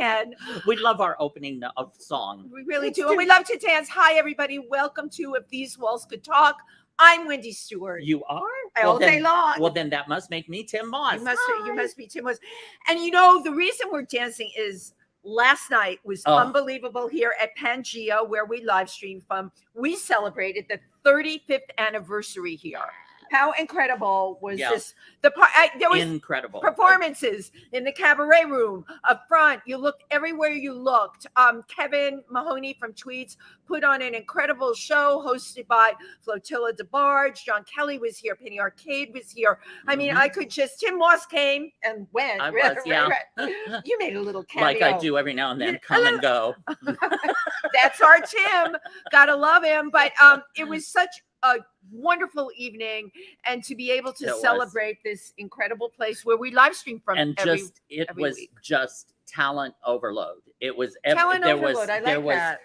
again. We love our opening of song. We really do. And we love to dance. Hi, everybody. Welcome to If These Walls Could Talk. I'm Wendy Stuart. You are? All day long. Well, then that must make me Tym Moss. You must be Tym Moss. And you know, the reason we're dancing is last night was unbelievable here at PANGEA, where we live stream from. We celebrated the 35th anniversary here. How incredible was this? There was incredible performances in the cabaret room up front. You looked everywhere you looked. Kevin Mahoney from Tweeds put on an incredible show hosted by Flotilla DeBarge. John Kelly was here. Penny Arcade was here. I mean, I could just, Tym Moss came and went. You made a little cameo. Like I do every now and then, come and go. That's our Tim. Gotta love him. But it was such a wonderful evening, and to be able to celebrate this incredible place where we live stream from. And it was just talent overload. It was talent overload. I like that.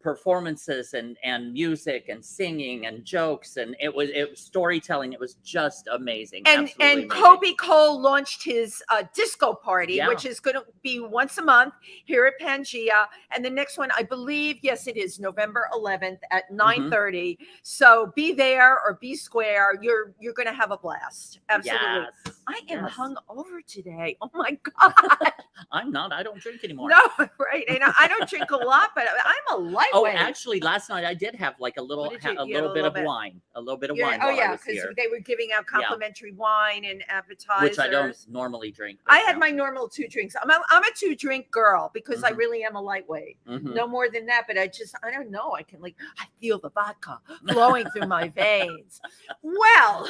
Performances and music and singing and jokes, and it was storytelling. It was just amazing. And Kobe Cole launched his disco party, which is going to be once a month here at PANGEA, and the next one, I believe, yes, it is November 11th at 9:30. So be there or be square. You're going to have a blast. Absolutely. Yes. I am hung over today. Oh my God. I'm not. I don't drink anymore. No, right. And I don't drink a lot, but I'm a lightweight. Oh, actually, last night I did have like a little bit of wine. A little bit of wine. Oh, yeah, because they were giving out complimentary wine and appetizers. Which I don't normally drink. I had my normal 2 drinks. I'm a 2-drink girl because I really am a lightweight. No more than that, but I don't know. I feel the vodka flowing through my veins. Well,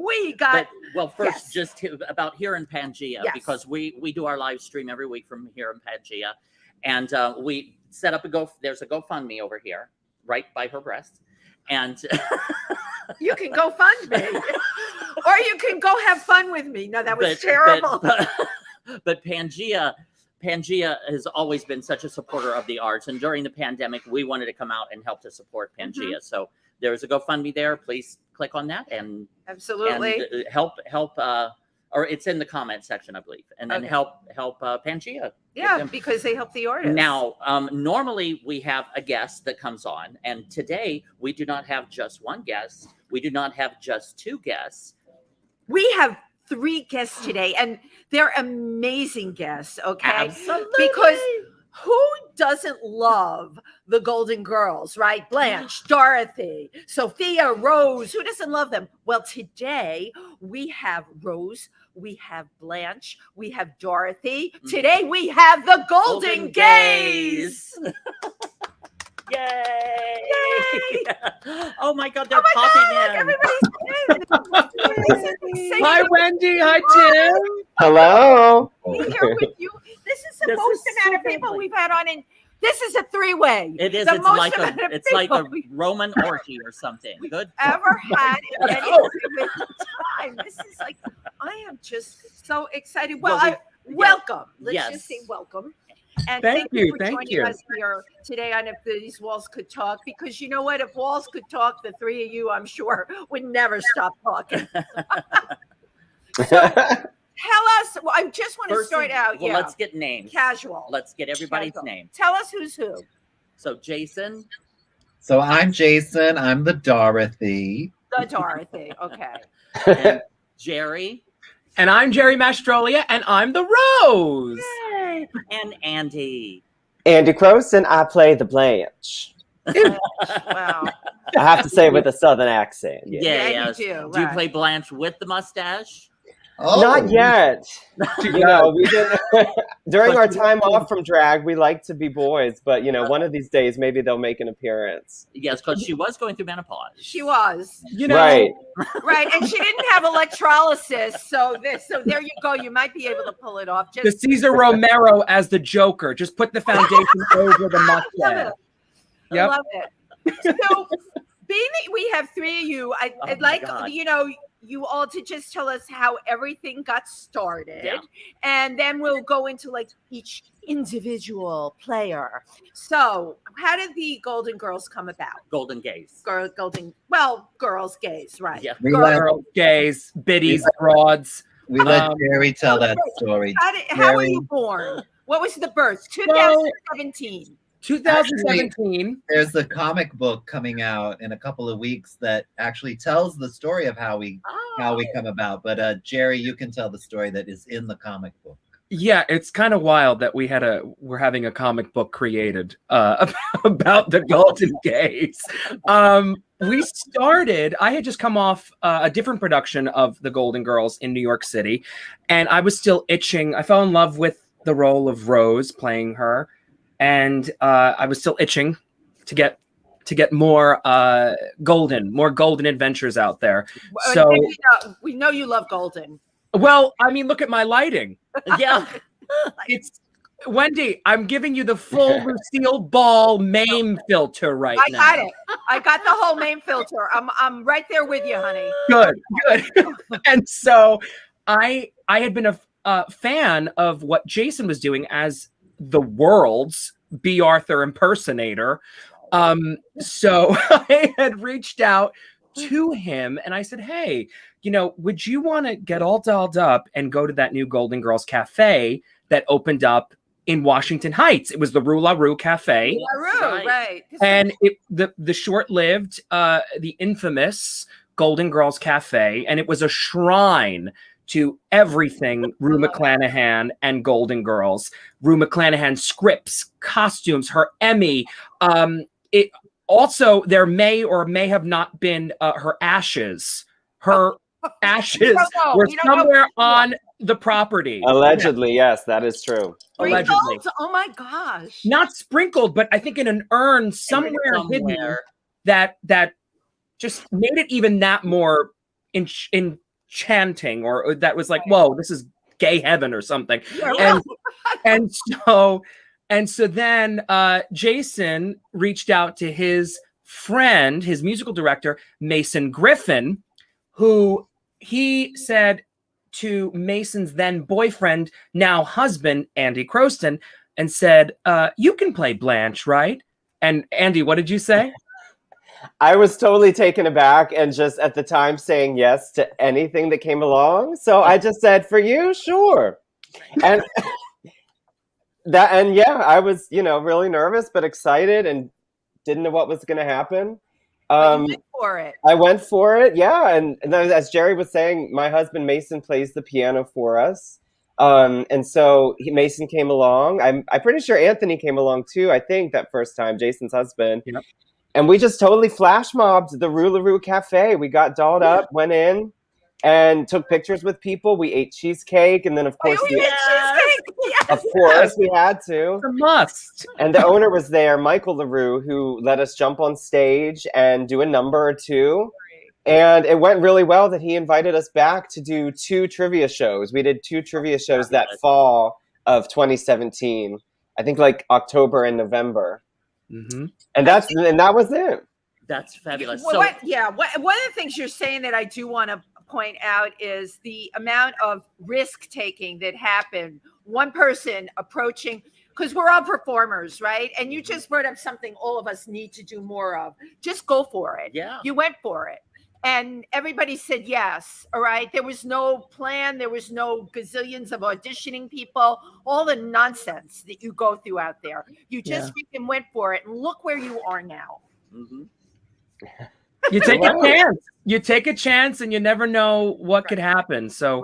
we got... First, just about here in PANGEA, because we do our live stream every week from here in PANGEA, and we set up there's a GoFundMe over here, right by her breast, and you can go fund me, or you can go have fun with me. No, that was terrible. But PANGEA has always been such a supporter of the arts, and during the pandemic, we wanted to come out and help to support PANGEA. So there's a GoFundMe there. Please click on that and help. Or it's in the comment section, I believe, and then help PANGEA. Yeah, because they help the artists. Now, normally we have a guest that comes on, and today we do not have just one guest. We do not have just 2 guests. We have 3 guests today, and they're amazing guests. Okay, absolutely. Because who doesn't love the Golden Girls, right? Blanche, Dorothy, Sophia, Rose. Who doesn't love them? Well, today we have Rose, we have Blanche, we have Dorothy. Today we have the Golden Gays. Yay! Yay! Oh my God, they're popping in. Everybody's Hi, Wendy. Hi, Tim. Hello. Be here with you. This is the most amount of people we've had on, and this is a 3-way. It is. It's like a Roman orgy or something. Good. Ever had in any given time. This is like, I am just so excited. Well, welcome. Let's just say welcome. And thank you for joining us here today on If These Walls Could Talk, because you know what? If walls could talk, the 3 of you, I'm sure, would never stop talking. So tell us, I just want to start out. Well, let's get names. Casual. Let's get everybody's name. Tell us who's who. So Jason. So I'm Jason. I'm the Dorothy. The Dorothy. Okay. And Gerry. And I'm Gerry Mastrolia, and I'm the Rose. Yay. And Andy. Andy Crosten, I play the Blanche. Wow. I have to say it with a southern accent. Yeah. You do. Do you play Blanche with the mustache? Oh. Not yet. We didn't. During our time off from drag, we like to be boys, but one of these days maybe they'll make an appearance. Yes, because she was going through menopause. She was, right, and she didn't have electrolysis, so there you go. You might be able to pull it off. The Cesar Romero as the Joker. Just put the foundation over the mustache. I love it. So, being that we have 3 of you, I'd like you all to just tell us how everything got started, and then we'll go into like each individual player. So how did the Golden Girls come about? Golden Gays. Girls Gays, right? Yeah. Girls, gays, biddies, broads. We let Gerry tell that story. How were you born? What was the birth? 2017. 2017. There's a comic book coming out in a couple of weeks that actually tells the story of how we come about. But Gerry, you can tell the story that is in the comic book. Yeah, it's kind of wild that we're having a comic book created about the Golden Gays. I had just come off a different production of the Golden Girls in New York City, and I was still itching. I fell in love with the role of Rose, playing her, and I was still itching to get more golden adventures out there. So we know you love golden. Well, I mean, look at my lighting. Yeah. It's Wendy, I'm giving you the full Lucille Ball MAME filter now. I got it. I got the whole MAME filter. I'm right there with you, honey. Good. And so I had been a fan of what Jason was doing as the world's B. Arthur impersonator. So I had reached out to him and I said, hey, would you want to get all dolled up and go to that new Golden Girls Cafe that opened up in Washington Heights? It was the Rue La Rue Cafe. Right. And the short-lived, the infamous Golden Girls Cafe, and it was a shrine to everything Rue McClanahan and Golden Girls. Rue McClanahan's scripts, costumes, her Emmy. It also, there may or may have not been her ashes. Her ashes were somewhere on the property. Allegedly, yes, that is true. Allegedly. Oh my gosh. Not sprinkled, but I think in an urn somewhere hidden that just made it even that more enchanting, or that was like, whoa, this is gay heaven or something. Yeah. And so then Jason reached out to his friend, his musical director, Mason Griffin, who he said to Mason's then boyfriend, now husband, Andy Crosten, and said, you can play Blanche, right? And Andy, what did you say? I was totally taken aback and just at the time saying yes to anything that came along. So I just said, for you, sure. And I was, really nervous, but excited and didn't know what was going to happen. You went for it. I went for it, yeah. And then, as Gerry was saying, my husband Mason plays the piano for us. And so Mason came along. I'm pretty sure Anthony came along too, I think, that first time, Jason's husband. Yep. And we just totally flash mobbed the Rue La Rue Cafe. We got dolled up, went in, and took pictures with people. We ate cheesecake, and then of course we had to. It's a must. And the owner was there, Michael LaRue, who let us jump on stage and do a number or two. And it went really well that he invited us back to do 2 trivia shows. We did 2 trivia shows that fall of 2017. I think like October and November. Mm-hmm. And that was it. That's fabulous. Well, one of the things you're saying that I do want to point out is the amount of risk taking that happened. One person approaching, because we're all performers, right? And you just brought up something all of us need to do more of. Just go for it. Yeah. You went for it. And everybody said yes. All right. There was no plan. There was no gazillions of auditioning people, all the nonsense that you go through out there. You just freaking went for it. And look where you are now. Mm-hmm. You take a chance. You take a chance and you never know what could happen. So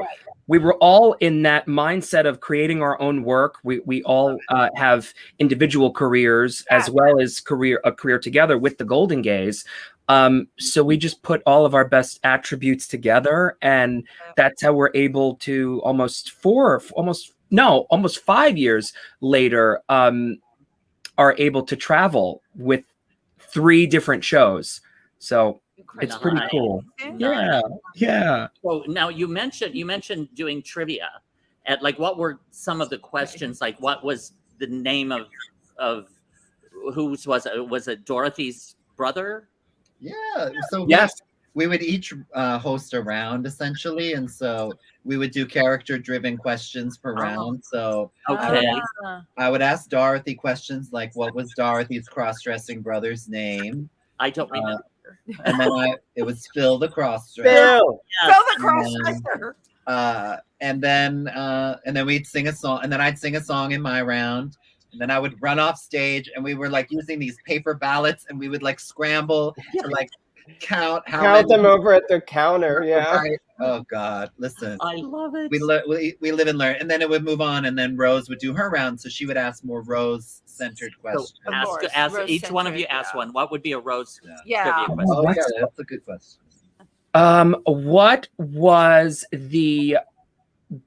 we were all in that mindset of creating our own work. We all have individual careers as well as a career together with the Golden Gays. So we just put all of our best attributes together, and that's how we're able to almost 5 years later, are able to travel with 3 different shows. So it's pretty cool. Yeah. So now you mentioned doing trivia. What were some of the questions? Like, what was the name of whose was it? Was it Dorothy's brother? Yeah. So yes, we would each host a round essentially, and so we would do character-driven questions per round. So I would ask Dorothy questions like, "What was Dorothy's cross-dressing brother's name?" I don't remember. And then it was Phil the crossdresser. Phil the crossdresser. and then we'd sing a song, and then I'd sing a song in my round, and then I would run off stage, and we were like using these paper ballots, and we would like scramble to like count them over at the counter. Yeah. Right. Oh God, listen. I love it. We live and learn, and then it would move on, and then Rose would do her round, so she would ask more Rose-centered questions. So ask each one of you ask one. What would be a Rose trivia question? Oh yeah, that's a good question. What was the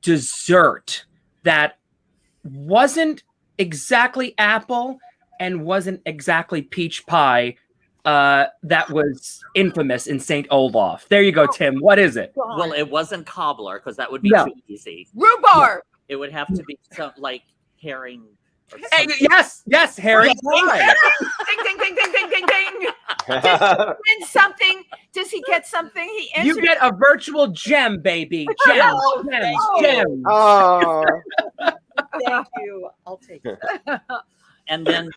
dessert that wasn't exactly apple and wasn't exactly peach pie that was infamous in St. Olaf? There you go, Tim. What is it? Well, it wasn't cobbler because that would be too easy. Rhubarb. It would have to be like herring. Hey, yes, herring. Ding, ding, ding, ding, ding, ding, ding. Does he win something? Does he get something? He answers. You get a virtual gem, baby. Gem. Gem. Oh. Thank you. I'll take it. And then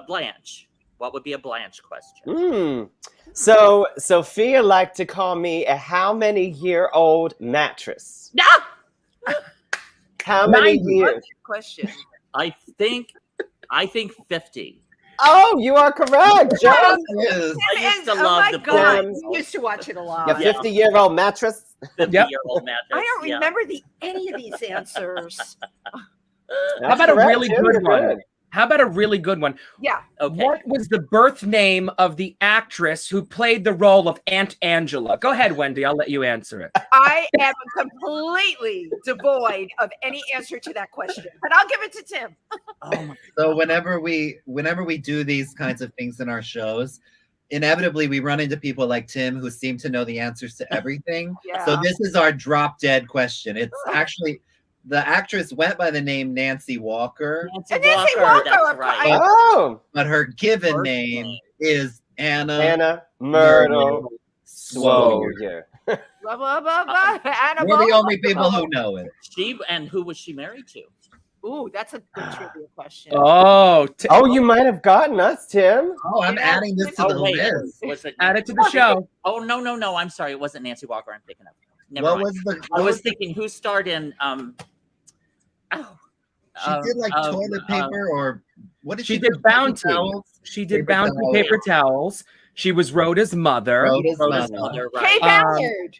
Blanche. What would be a Blanche question? So Sophia liked to call me a how many year old mattress? How many years? Question. I think 50. Oh, you are correct, John. I used to love the God, we used to watch it a lot. Yeah, 50-year-old mattress. 50-year-old mattress. I don't remember any of these answers. How about a really good one? How about a really good one? Yeah. Okay. What was the birth name of the actress who played the role of Aunt Angela? Go ahead, Wendy. I'll let you answer it. I am completely devoid of any answer to that question, but I'll give it to Tim. So whenever we do these kinds of things in our shows, inevitably we run into people like Tim who seem to know the answers to everything. Yeah. So this is our drop dead question. It's actually the actress went by the name Nancy Walker. Nancy Walker, that's right. Oh. But her given name is Anna Myrtle Swoger. Blah, blah, blah, blah. Anna We're the Myrtle. only people who know it. And who was she married to? Ooh, that's a good trivia question. Oh, you might have gotten us, Tim. Oh, I'm adding this to the list. Was it add it to the show. Oh no! I'm sorry. It wasn't Nancy Walker. I'm thinking of. Never What mind. was the? I was thinking who starred in. She did like toilet paper or what did she do? Did Bounty. Towels? She did Bounty paper towels. She was Rhoda's mother. Rhoda's mother, right. Kay Ballard.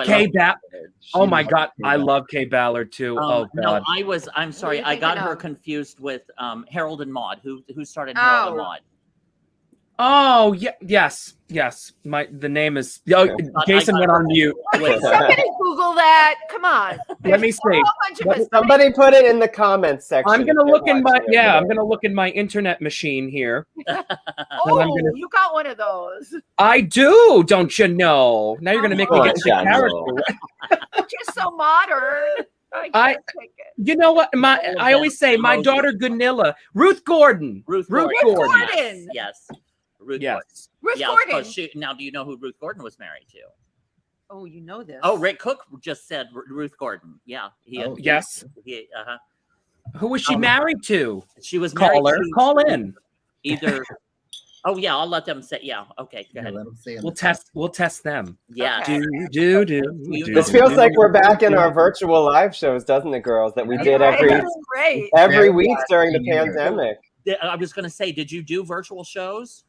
Kay Ballard. Oh my God, I love Kay Ballard too. Oh God. No, I'm sorry. I got her confused with Harold and Maude. Who started Harold and Maude? Oh yeah, yes. The name is. Oh, Jason went on mute. Can somebody Google that? Come on. Let me see. Somebody put it in the comments section. I'm gonna look in my I'm gonna look in my internet machine here. You got one of those. I do, don't you know? Now you're gonna make me get the character. Just so modern. I take it. You know what? I always say my daughter Gunilla, Ruth Gordon. Ruth Gordon. Yes. Ruth Gordon. Now, do you know who Ruth Gordon was married to? Oh, you know this. Oh, Rick Cook just said Ruth Gordon. Yeah. Yes. Who was she married to? She was married to Call in. Either. Oh yeah, I'll let them say. Yeah. Okay. Go ahead. Let them say We'll test them. Yeah. Okay. This feels like we're back in our virtual live shows, doesn't it, girls? That we did every week during the pandemic. I was going to say, did you do virtual shows?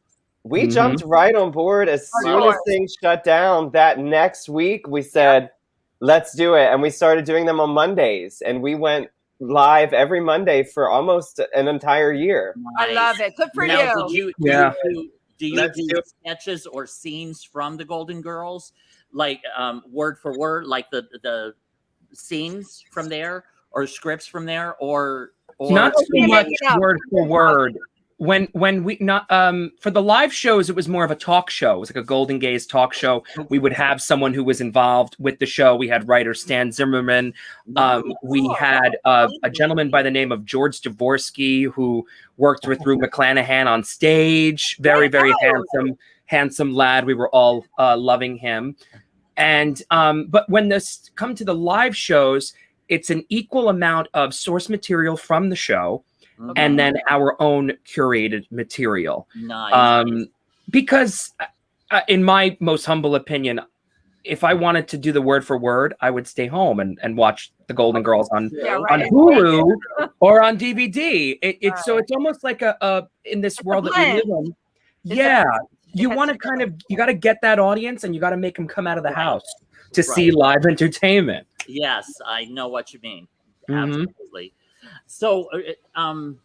We jumped right on board as soon as things shut down. That next week, we said, let's do it. And we started doing them on Mondays. And we went live every Monday for almost an entire year. Nice. I love it. Good for you. Do you do sketches or scenes from the Golden Girls? Like word for word, like the scenes from there or scripts from there or not so much word for word. When we not for the live shows, it was more of a talk show. It was like a Golden Gaze talk show. We would have someone who was involved with the show. We had writer Stan Zimmerman. We had a gentleman by the name of George Dvorsky who worked with Rue McClanahan on stage. Very, very handsome lad. We were all loving him. And but when this come to the live shows, it's an equal amount of source material from the show. And then our own curated material. Nice. Because in my most humble opinion, if I wanted to do the word for word, I would stay home and watch the Golden Girls on right. Hulu or on DVD. It's so it's almost like a in this world that we live in. Yeah, you want to kind of you got to get that audience and you got to make them come out of the house to see live entertainment. Yes, I know what you mean. Absolutely. So I'm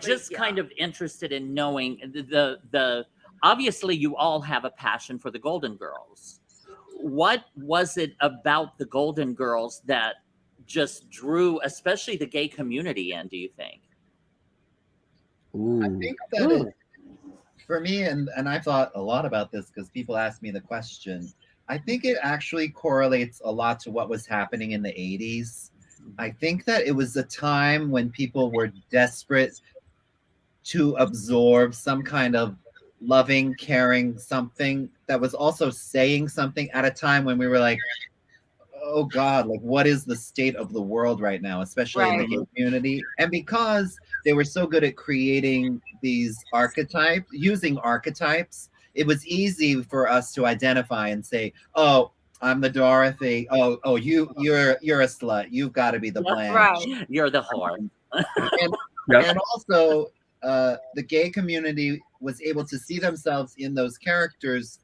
just kind of interested in knowing the obviously you all have a passion for the Golden Girls. What was it about the Golden Girls that just drew especially the gay community in, do you think? I think that for me, and I thought a lot about this because people ask me the question, I think it actually correlates a lot to what was happening in the 80s. I think that it was a time when people were desperate to absorb some kind of loving, caring something that was also saying something at a time when we were like, oh God, like what is the state of the world right now, especially in the gay community? And because they were so good at creating these archetypes, using archetypes, it was easy for us to identify and say, oh, I'm the Dorothy. Oh, you're a slut. You've got to be the Blanche. Right. You're the whore. And also, the gay community was able to see themselves in those characters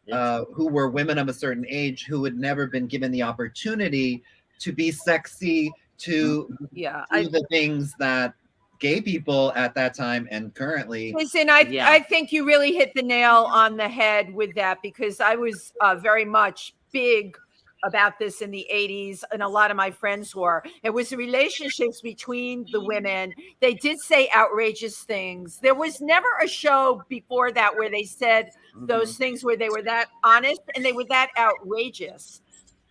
who were women of a certain age who had never been given the opportunity to be sexy, to do the things that gay people at that time and currently. Listen, I think you really hit the nail on the head with that, because I was very much big about this in the 80s, and a lot of my friends were. It was the relationships between the women. They did say outrageous things. There was never a show before that where they said those things where they were that honest and they were that outrageous.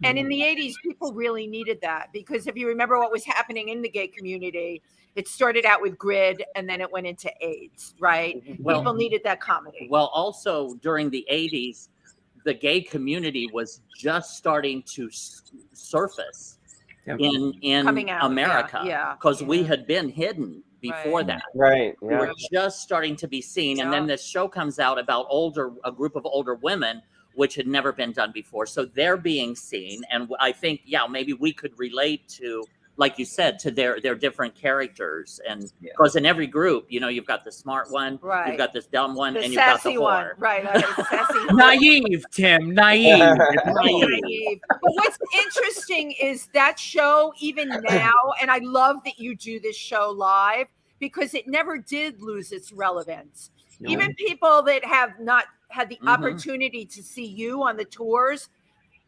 And in the 80s, people really needed that, because if you remember what was happening in the gay community, it started out with GRID and then it went into AIDS, right? Well, people needed that comedy. Well, also during the 80s, the gay community was just starting to surface in America, because we had been hidden before that. Right. We were just starting to be seen, and then this show comes out about a group of older women, which had never been done before. So they're being seen, and I think maybe we could relate to, like you said, to their different characters, and because in every group, you've got the smart one, you've got this dumb one, and you've got the whore. Sassy naive, Tim, naive. Naive. But what's interesting is that show, even now, and I love that you do this show live, because it never did lose its relevance. No. Even people that have not had the opportunity to see you on the tours,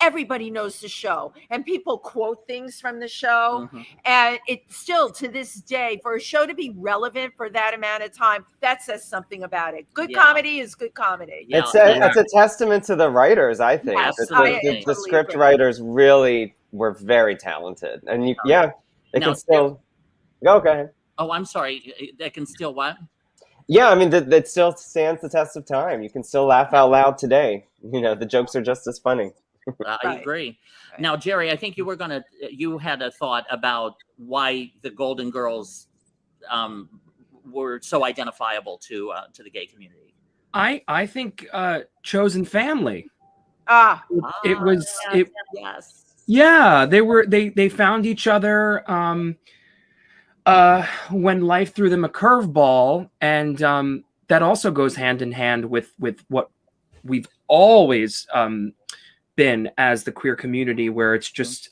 everybody knows the show, and people quote things from the show. And it's still to this day, for a show to be relevant for that amount of time, that says something about it. Good comedy is good comedy. It's a testament to the writers, I think. The script writers really were very talented, and they can still go ahead. Oh, I'm sorry. They can still what? Yeah, I mean, that still stands the test of time. You can still laugh out loud today. The jokes are just as funny. I agree. Right. Now, Gerry, I think you had a thought about why the Golden Girls were so identifiable to the gay community. I think chosen family. It was. Yeah, they found each other when life threw them a curveball, and that also goes hand in hand with what we've always been as the queer community, where it's just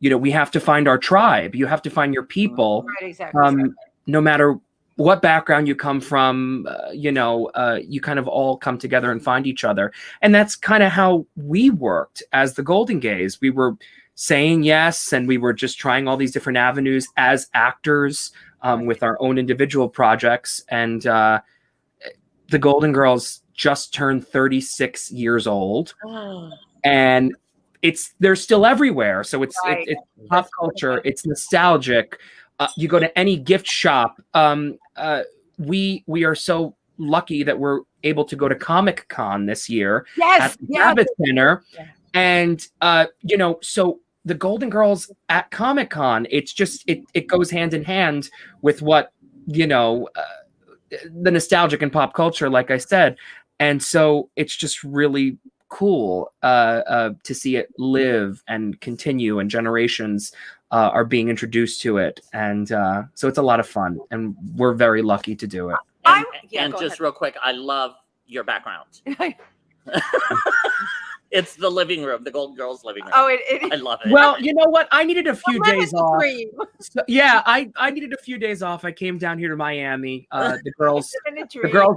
we have to find our tribe. You have to find your people. Right, exactly. No matter what background you come from, you kind of all come together and find each other. And that's kind of how we worked as the Golden Gays. We were saying yes, and we were just trying all these different avenues as actors with our own individual projects. And the Golden Girls just turned 36 years old, and they're still everywhere. So it's pop culture. It's nostalgic. You go to any gift shop. We are so lucky that we're able to go to Comic-Con this year at the Rabbit Center, and so the Golden Girls at Comic-Con. It's just it goes hand in hand with what the nostalgic and pop culture, like I said. And so it's just really cool to see it live and continue, and generations are being introduced to it. And so it's a lot of fun, and we're very lucky to do it. And just real quick, I love your background. It's the living room, the Golden Girls living room. Oh, I love it. Well, you know what? I needed a few days off. So, yeah, I needed a few days off. I came down here to Miami. The girls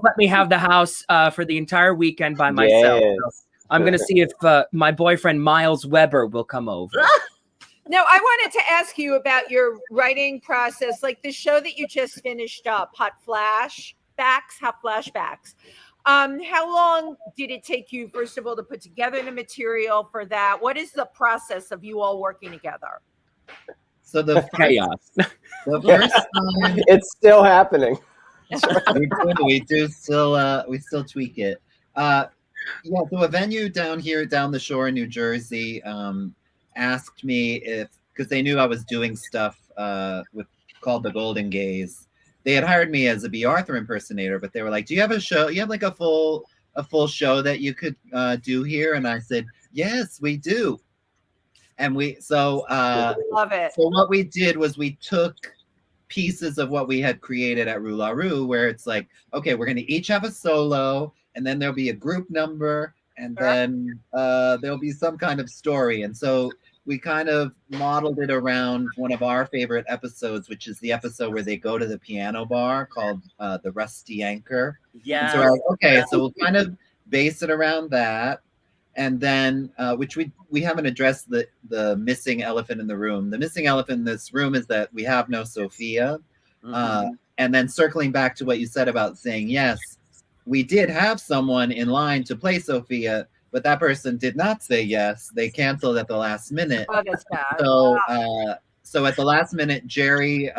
let me have the house for the entire weekend by myself. Yes. So I'm going to see if my boyfriend Miles Weber will come over. Now, I wanted to ask you about your writing process, like the show that you just finished up, Hot Flashbacks. How long did it take you, first of all, to put together the material for that? What is the process of you all working together? So the chaos. The first time, it's still happening. we still tweak it. Yeah, so a venue down the shore in New Jersey asked me if, because they knew I was doing stuff called the Golden Gaze. They had hired me as a Bea Arthur impersonator, but they were like, "Do you have a show? You have like a full show that you could do here?" And I said, "Yes, we do." And love it. So what we did was we took pieces of what we had created at Rue La Rue, where it's like, okay, we're going to each have a solo, and then there'll be a group number, and then there'll be some kind of story. And so we kind of modeled it around one of our favorite episodes, which is the episode where they go to the piano bar called The Rusty Anchor. Yeah. And so we're like, okay, so we'll kind of base it around that. And then, which we haven't addressed the missing elephant in the room. The missing elephant in this room is that we have no Sophia. Mm-hmm. And then circling back to what you said about saying yes, we did have someone in line to play Sophia, but that person did not say yes. They canceled at the last minute. Oh, that's bad. So, so at the last minute, Gerry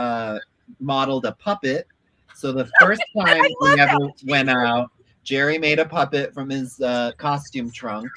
modeled a puppet. So the first time we ever went out, Gerry made a puppet from his costume trunk.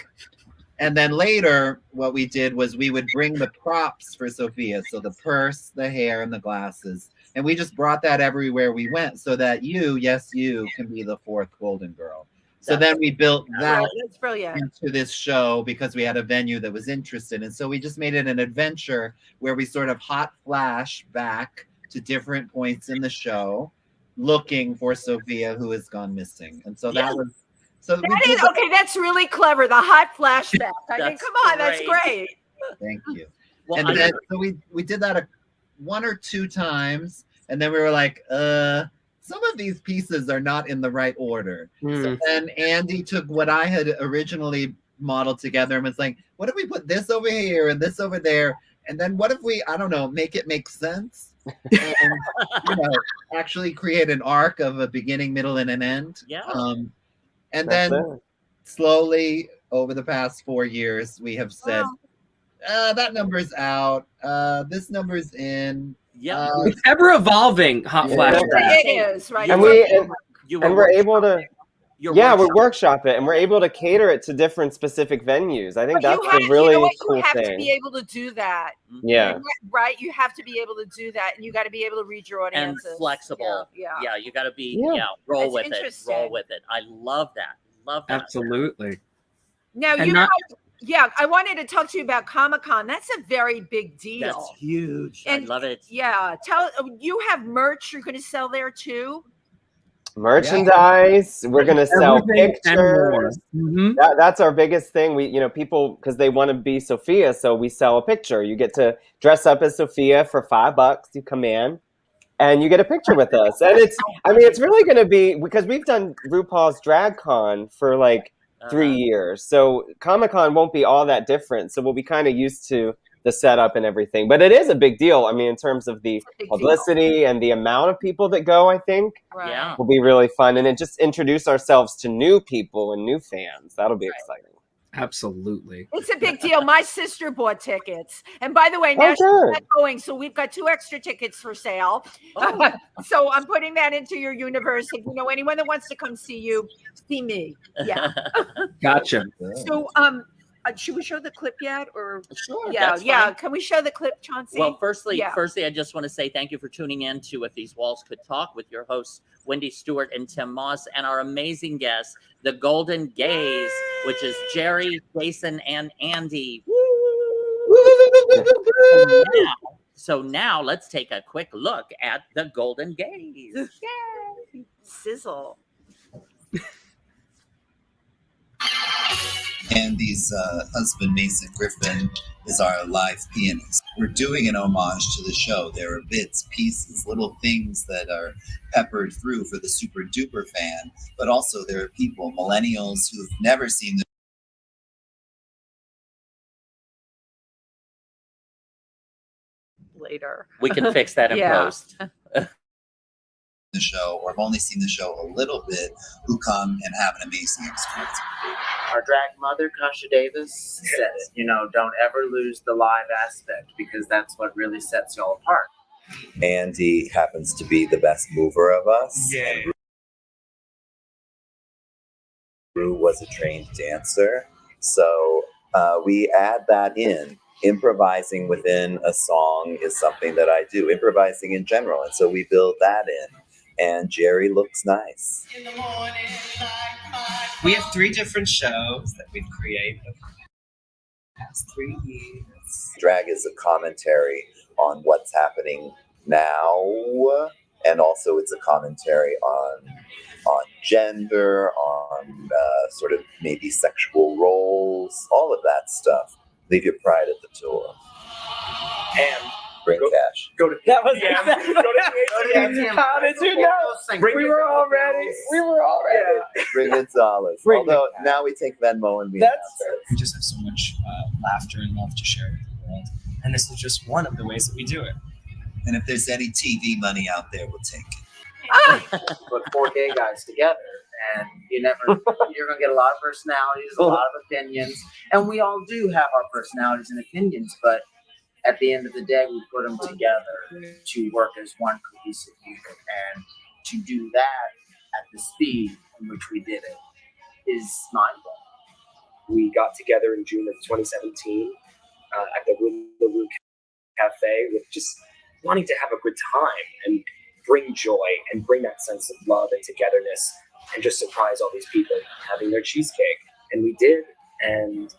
And then later, what we did was we would bring the props for Sophia. So the purse, the hair, and the glasses. And we just brought that everywhere we went so that you can be the fourth Golden Girl. So then we built that into this show because we had a venue that was interested. And so we just made it an adventure where we sort of hot flash back to different points in the show looking for Sophia, who has gone missing. And so that was... So that's really clever. The hot flashback. I mean, come on, that's great. Thank you. Well, and then so we did that one or two times. And then we were like, some of these pieces are not in the right order. So then Andy took what I had originally modeled together and was like, what if we put this over here and this over there? And then what if we, I don't know, make it make sense? And, actually create an arc of a beginning, middle, and an end. Yeah. And then slowly over the past 4 years, we have said, that number's out. This number's in. Yeah, it's ever evolving. Hot flashback. It is right, and we're able to. We workshop it, and we're able to cater it to different specific venues. I think that's a really cool thing. You have to be able to do that. Yeah. Right. You have to be able to do that, and you got to be able to read your audiences. And flexible. Yeah. You got to be. Roll with it. Roll with it. I love that. Love that. Absolutely. Now I wanted to talk to you about Comic-Con. That's a very big deal. That's huge. I love it. Yeah. You have merch you're going to sell there too? Merchandise. We're going to sell pictures. Mm-hmm. That's our biggest thing. We, people, because they want to be Sophia, so we sell a picture. You get to dress up as Sophia for $5. You come in and you get a picture with us. And it's really going to be, because we've done RuPaul's Drag Con for like 3 years. So Comic-Con won't be all that different. So we'll be kind of used to the setup and everything. But it is a big deal. I mean, in terms of the publicity and the amount of people that go, I think will be really fun. And just introduce ourselves to new people and new fans. That'll be exciting. Absolutely. It's a big deal. My sister bought tickets. And by the way, now she's not going, so we've got 2 extra tickets for sale. So I'm putting that into your universe. If you know anyone that wants to come see you, see me. Yeah. Gotcha. So should we show the clip yet? Or sure. Yeah. Can we show the clip, Chauncey? Well, firstly, I just want to say thank you for tuning in to If These Walls Could Talk with your hosts, Wendy Stuart and Tym Moss, and our amazing guest, the Golden Gaze. which is Gerry, Jason, and Andy. So now let's take a quick look at the Golden Gaze. Yay! Sizzle. Andy's husband, Mason Griffin, is our live pianist. We're doing an homage to the show. There are bits, pieces, little things that are peppered through for the super duper fan, but also there are people, millennials, who've never seen the later. We can fix that in post. The show, or have only seen the show a little bit, who come and have an amazing experience. Our drag mother, Kasha Davis, said it. You know, don't ever lose the live aspect, because that's what really sets y'all apart. Andy happens to be the best mover of us. Yeah. And Rue was a trained dancer. So we add that in. Improvising within a song is something that I do, improvising in general. And so we build that in. And Gerry looks nice. In the morning, we have 3 different shows that we've created over the past 3 years. Drag is a commentary on what's happening now, and also it's a commentary on gender, on sort of maybe sexual roles, all of that stuff. Leave your pride at the door. And bring cash. Go to that was go to ATM. How did you know? We were all ready. We were all ready. Bring in dollars. Although now we take Venmo and we just have so much laughter and love to share with the world, and this is just one of the ways that we do it. And if there's any TV money out there, we'll take it. Put 4 gay guys together, and you're gonna get a lot of personalities, a lot of opinions, and we all do have our personalities and opinions, but at the end of the day, we put them together to work as one cohesive unit, and to do that at the speed in which we did it is mind-blowing. We got together in June of 2017 at the Rue Cafe with just wanting to have a good time and bring joy and bring that sense of love and togetherness and just surprise all these people having their cheesecake. And we did, and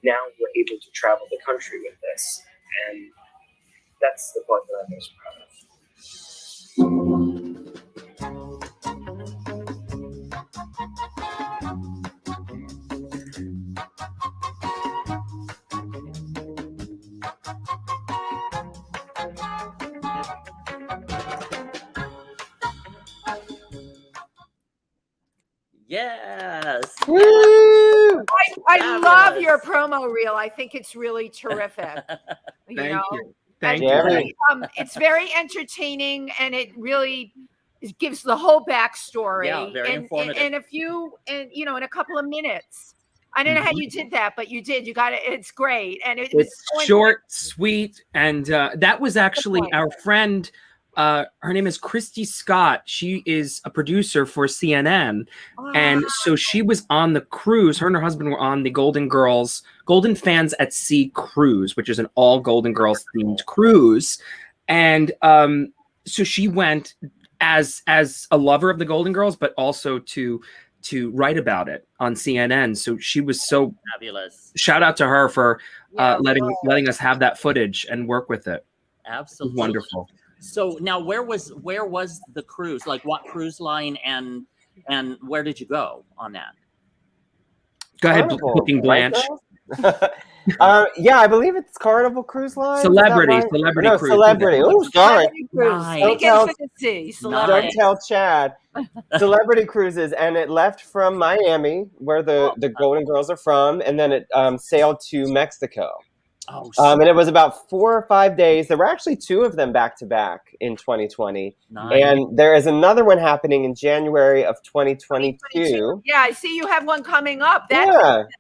now we're able to travel the country with this. And that's the part that I'm most proud of. Yes. I love your promo reel. I think it's really terrific. Thank you. It's very entertaining, and it really gives the whole backstory. Yeah, very informative. In a couple of minutes. I don't know how you did that, but you did. You got it. It's great, and it's short, sweet, and that was actually our friend. Her name is Christy Scott. She is a producer for CNN. And so she was on the cruise. Her and her husband were on the Golden Fans at Sea cruise, which is an all Golden Girls themed cruise. And so she went as a lover of the Golden Girls, but also to write about it on CNN. So she was so fabulous. Shout out to her for letting us have that footage and work with it. Absolutely. It was wonderful. So now where was the cruise? Like what cruise line and where did you go on that? Go ahead, booking Blanche. Yeah, I believe it's Carnival Cruise Line. Celebrity cruise. Celebrity. Oh, sorry. Nice. Don't tell Chad. Celebrity Cruises, and it left from Miami, where the Golden Girls are from, and then it sailed to Mexico. And it was about 4 or 5 days. There were actually 2 of them back to back in 2020. Nice. And there is another one happening in January of 2022. Yeah, I see you have one coming up.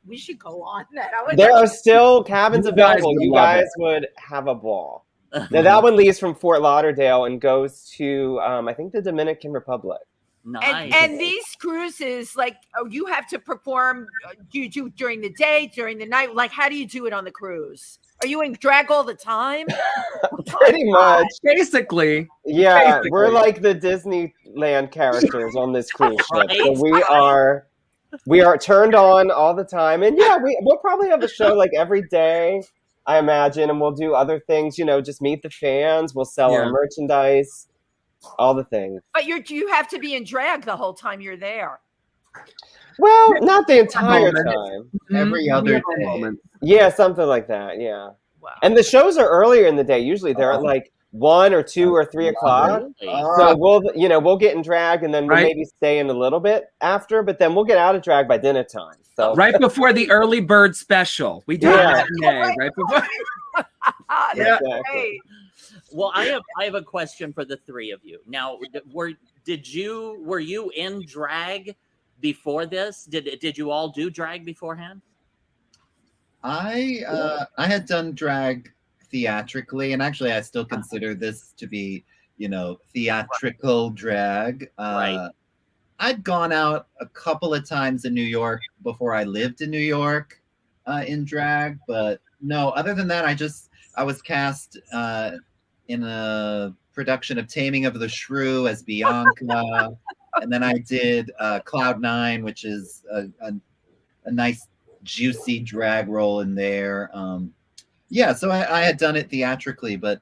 We should go on that. There are still cabins available. You guys would have a ball. Now, that one leaves from Fort Lauderdale and goes to, I think, the Dominican Republic. Nice. And these cruises, like, you have to perform. Do you do during the day, during the night? Like, how do you do it on the cruise? Are you in drag all the time? Pretty much. Basically. Yeah, we're like the Disneyland characters on this cruise ship. So we are we are turned on all the time. And yeah, we'll probably have a show like every day, I imagine, and we'll do other things, just meet the fans, we'll sell our merchandise, all the things. But you have to be in drag the whole time you're there. Well, not the entire time. Every other day. Yeah, something like that, yeah. Wow. And the shows are earlier in the day. Usually they're at like 1 or 2 or 3 o'clock. So we'll get in drag and then we'll maybe stay in a little bit after, but then we'll get out of drag by dinner time. So right before the early bird special. We do that right before. Exactly. Well, I have a question for the three of you. Now, were you in drag before this? Did you all do drag beforehand? I had done drag theatrically, and actually I still consider this to be, theatrical drag. Right. I'd gone out a couple of times in New York before I lived in New York in drag, but no, other than that, I was cast in a production of Taming of the Shrew as Bianca, and then I did Cloud 9, which is a nice juicy drag role in there. So I had done it theatrically, but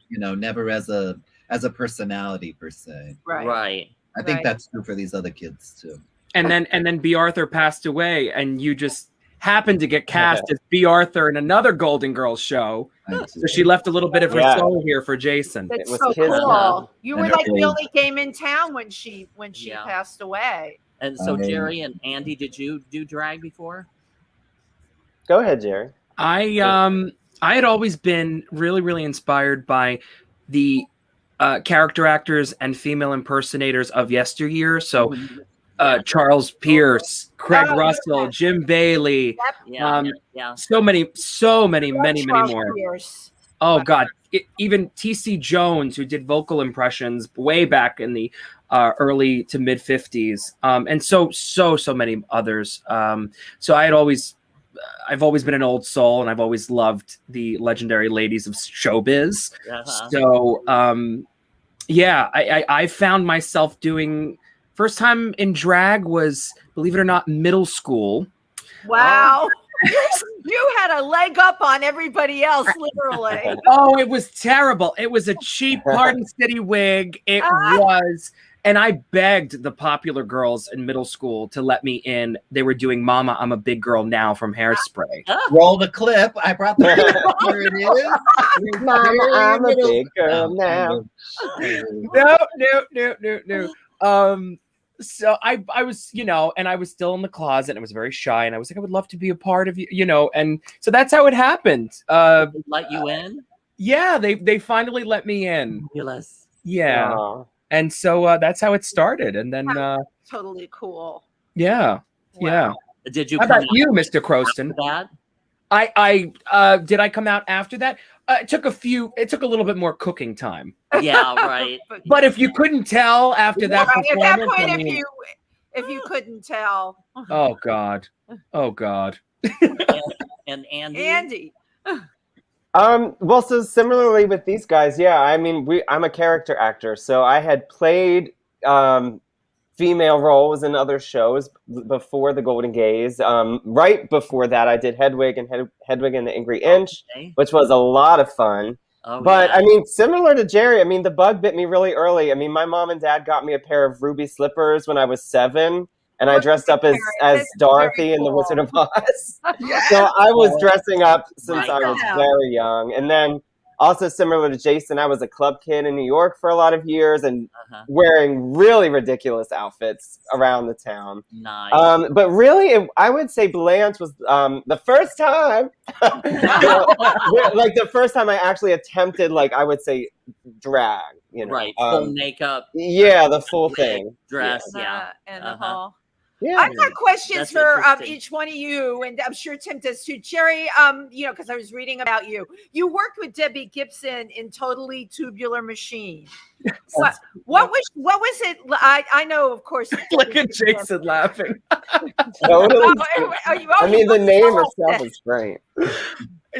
never as a personality per se. Right. I think that's true for these other kids too. And then B. Arthur passed away, and you just happened to get cast as B. Arthur in another Golden Girls show. So she left a little bit of her soul here for Jason. That's so cool. You were like the only game in town when she passed away. And so Gerry and Andy, did you do drag before? Go ahead, Gerry. I had always been really, really inspired by the character actors and female impersonators of yesteryear. So Charles Pierce, Craig Russell, Jim Bailey, so many, many more. Pierce. Oh God, even T.C. Jones, who did vocal impressions way back in the early to mid 50s, and so many others. So I've always been an old soul, and I've always loved the legendary ladies of showbiz. So I found myself doing. First time in drag was, believe it or not, middle school. Wow. You had a leg up on everybody else, literally. Oh, it was terrible. It was a cheap Garden City wig. It was. And I begged the popular girls in middle school to let me in. They were doing Mama, I'm a Big Girl Now from Hairspray. Roll the clip. I brought the clip. Here it is. Mama, I'm a big girl now. No. So I was, and I was still in the closet and I was very shy and I was like, I would love to be a part of you, and so that's how it happened. Let you in? Yeah, they finally let me in. Fabulous. Yeah. Aww. And so that's how it started. And then totally cool. Yeah. Wow. Yeah. Did you How about you, Mr. Crosten? That? I did I come out after that? It took a little bit more cooking time. Yeah, right. But if you couldn't tell after that performance, at that point, if you couldn't tell. Oh God. And Andy. Well, so similarly with these guys, I'm a character actor, so I had played female roles in other shows before the Golden Gaze. Right before that, I did Hedwig and the Angry Inch, which was a lot of fun. But similar to Gerry, the bug bit me really early. My mom and dad got me a pair of ruby slippers when I was 7. And I dressed up as Dorothy in The Wizard of Oz. So I was dressing up since I was very young. And then also similar to Jason, I was a club kid in New York for a lot of years and wearing really ridiculous outfits around the town. Nice. But really, I would say Blanche was the first time, the first time I actually attempted, I would say, drag. Right, full makeup. Yeah, the full thing. Dress, and the whole. Yeah. I've got questions for each one of you, and I'm sure Tim does too. Gerry, because I was reading about you. You worked with Debbie Gibson in Totally Tubular Machine. What was it? I know, of course. Look at Jason laughing. Totally. The name itself is great.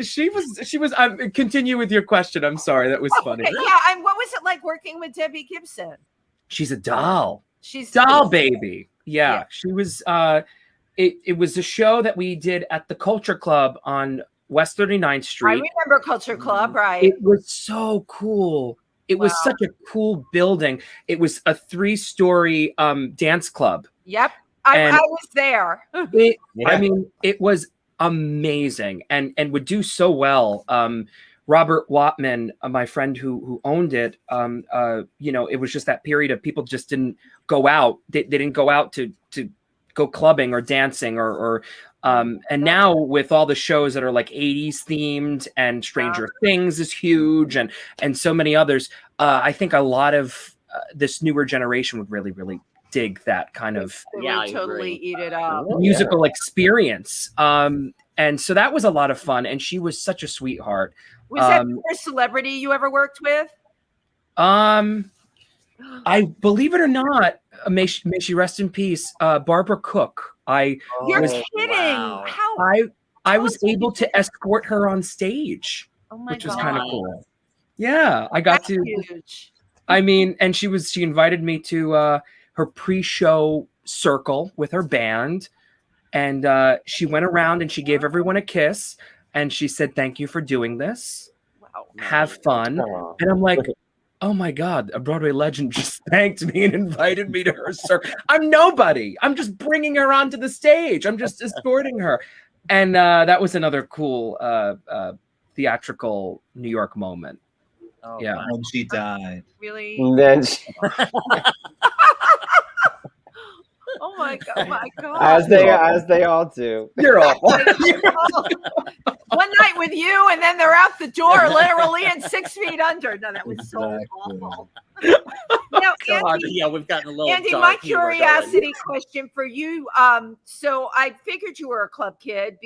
She was. Continue with your question. I'm sorry, that was funny. Okay, yeah, and what was it like working with Debbie Gibson? She's a doll. She's doll baby. Yeah, she was. It was a show that we did at the Culture Club on West 39th Street. I remember Culture Club, right? It was so cool. It was such a cool building. It was a 3-story dance club. Yep, I was there. I mean, it was amazing and would do so well. Robert Watman, my friend who owned it, you know, it was just that period of people just didn't go out. They didn't go out to go clubbing or dancing or and now with all the shows that are like 80s themed and Stranger Things is huge and so many others, I think a lot of this newer generation would really dig that kind of totally eat it up musical experience. And so that was a lot of fun, and she was such a sweetheart. Was that the first celebrity you ever worked with? I believe it or not, may she rest in peace, Barbara Cook. You're kidding. Wow. How I was able to escort her on stage, which was kind of cool. Yeah, I got to. Huge. I mean, and she invited me to her pre-show circle with her band, and she went around and she gave everyone a kiss, and she said, "Thank you for doing this. Wow. Have fun." And I'm like, oh my God, a Broadway legend just thanked me and invited me to her circle. I'm nobody. I'm just bringing her onto the stage. I'm just escorting her. And that was another cool theatrical New York moment. Oh, yeah. When she died. Really? And then oh my God. As they all do. You're awful. One night with you, and then they're out the door, literally, and 6 feet under. No, that was so awful. Now, Andy, we've gotten a little. Andy, my curiosity question for you. So I figured you were a club kid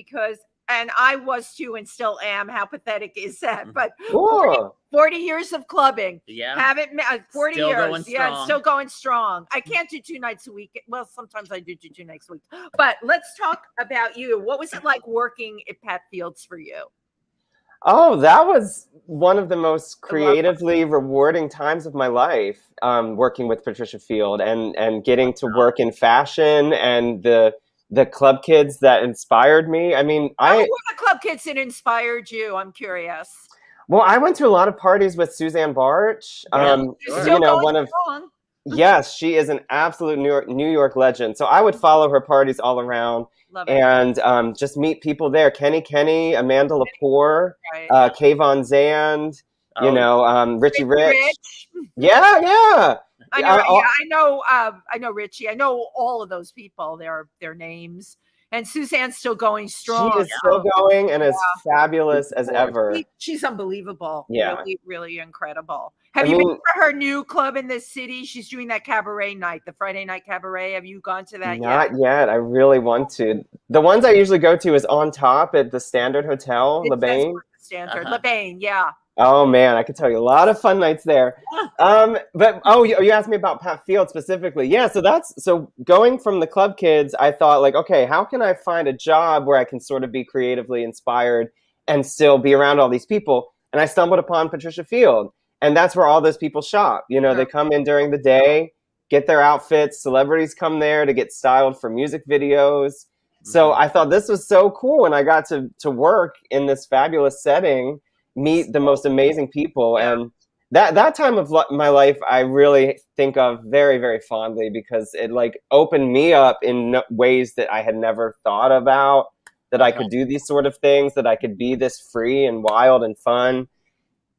and I was too, and still am. How pathetic is that? But 40 years of clubbing. Yeah. Haven't 40 still years. Going yeah, strong. still going strong. I can't do 2 nights a week. Well, sometimes I do 2 nights a week. But let's talk about you. What was it like working at Pat Field's for you? Oh, that was one of the most creatively rewarding times of my life, working with Patricia Field and getting to work in fashion and the club kids that inspired me. I mean, who were the club kids that inspired you? I'm curious. Well, I went to a lot of parties with Suzanne Bartsch. You know, one of yes, she is an absolute New York legend. So I would follow her parties all around and just meet people there. Kenny, Amanda Lepore, Kay Von Zand, you know, Richie Rich. Yeah. I know Richie. I know all of those people. Their names. And Suzanne's still going strong. She is still going and as fabulous as ever. She's unbelievable. Yeah. Really incredible. Have you been to her new club in the city? She's doing that cabaret night, the Friday night cabaret. Have you gone to that yet? Not yet. I really want to. The ones I usually go to is On Top at the Standard Hotel, LeBain. Standard, LeBain, yeah. Oh man, I could tell you a lot of fun nights there. But you asked me about Pat Field specifically. Yeah, so going from the club kids, I thought like, okay, how can I find a job where I can sort of be creatively inspired and still be around all these people? And I stumbled upon Patricia Field, and that's where all those people shop. You know, they come in during the day, get their outfits. Celebrities come there to get styled for music videos. So I thought this was so cool, and I got to work in this fabulous setting, meet the most amazing people, and that time of my life I really think of very, very fondly because it like opened me up in ways that I had never thought about, that I could do these sort of things, that I could be this free and wild and fun,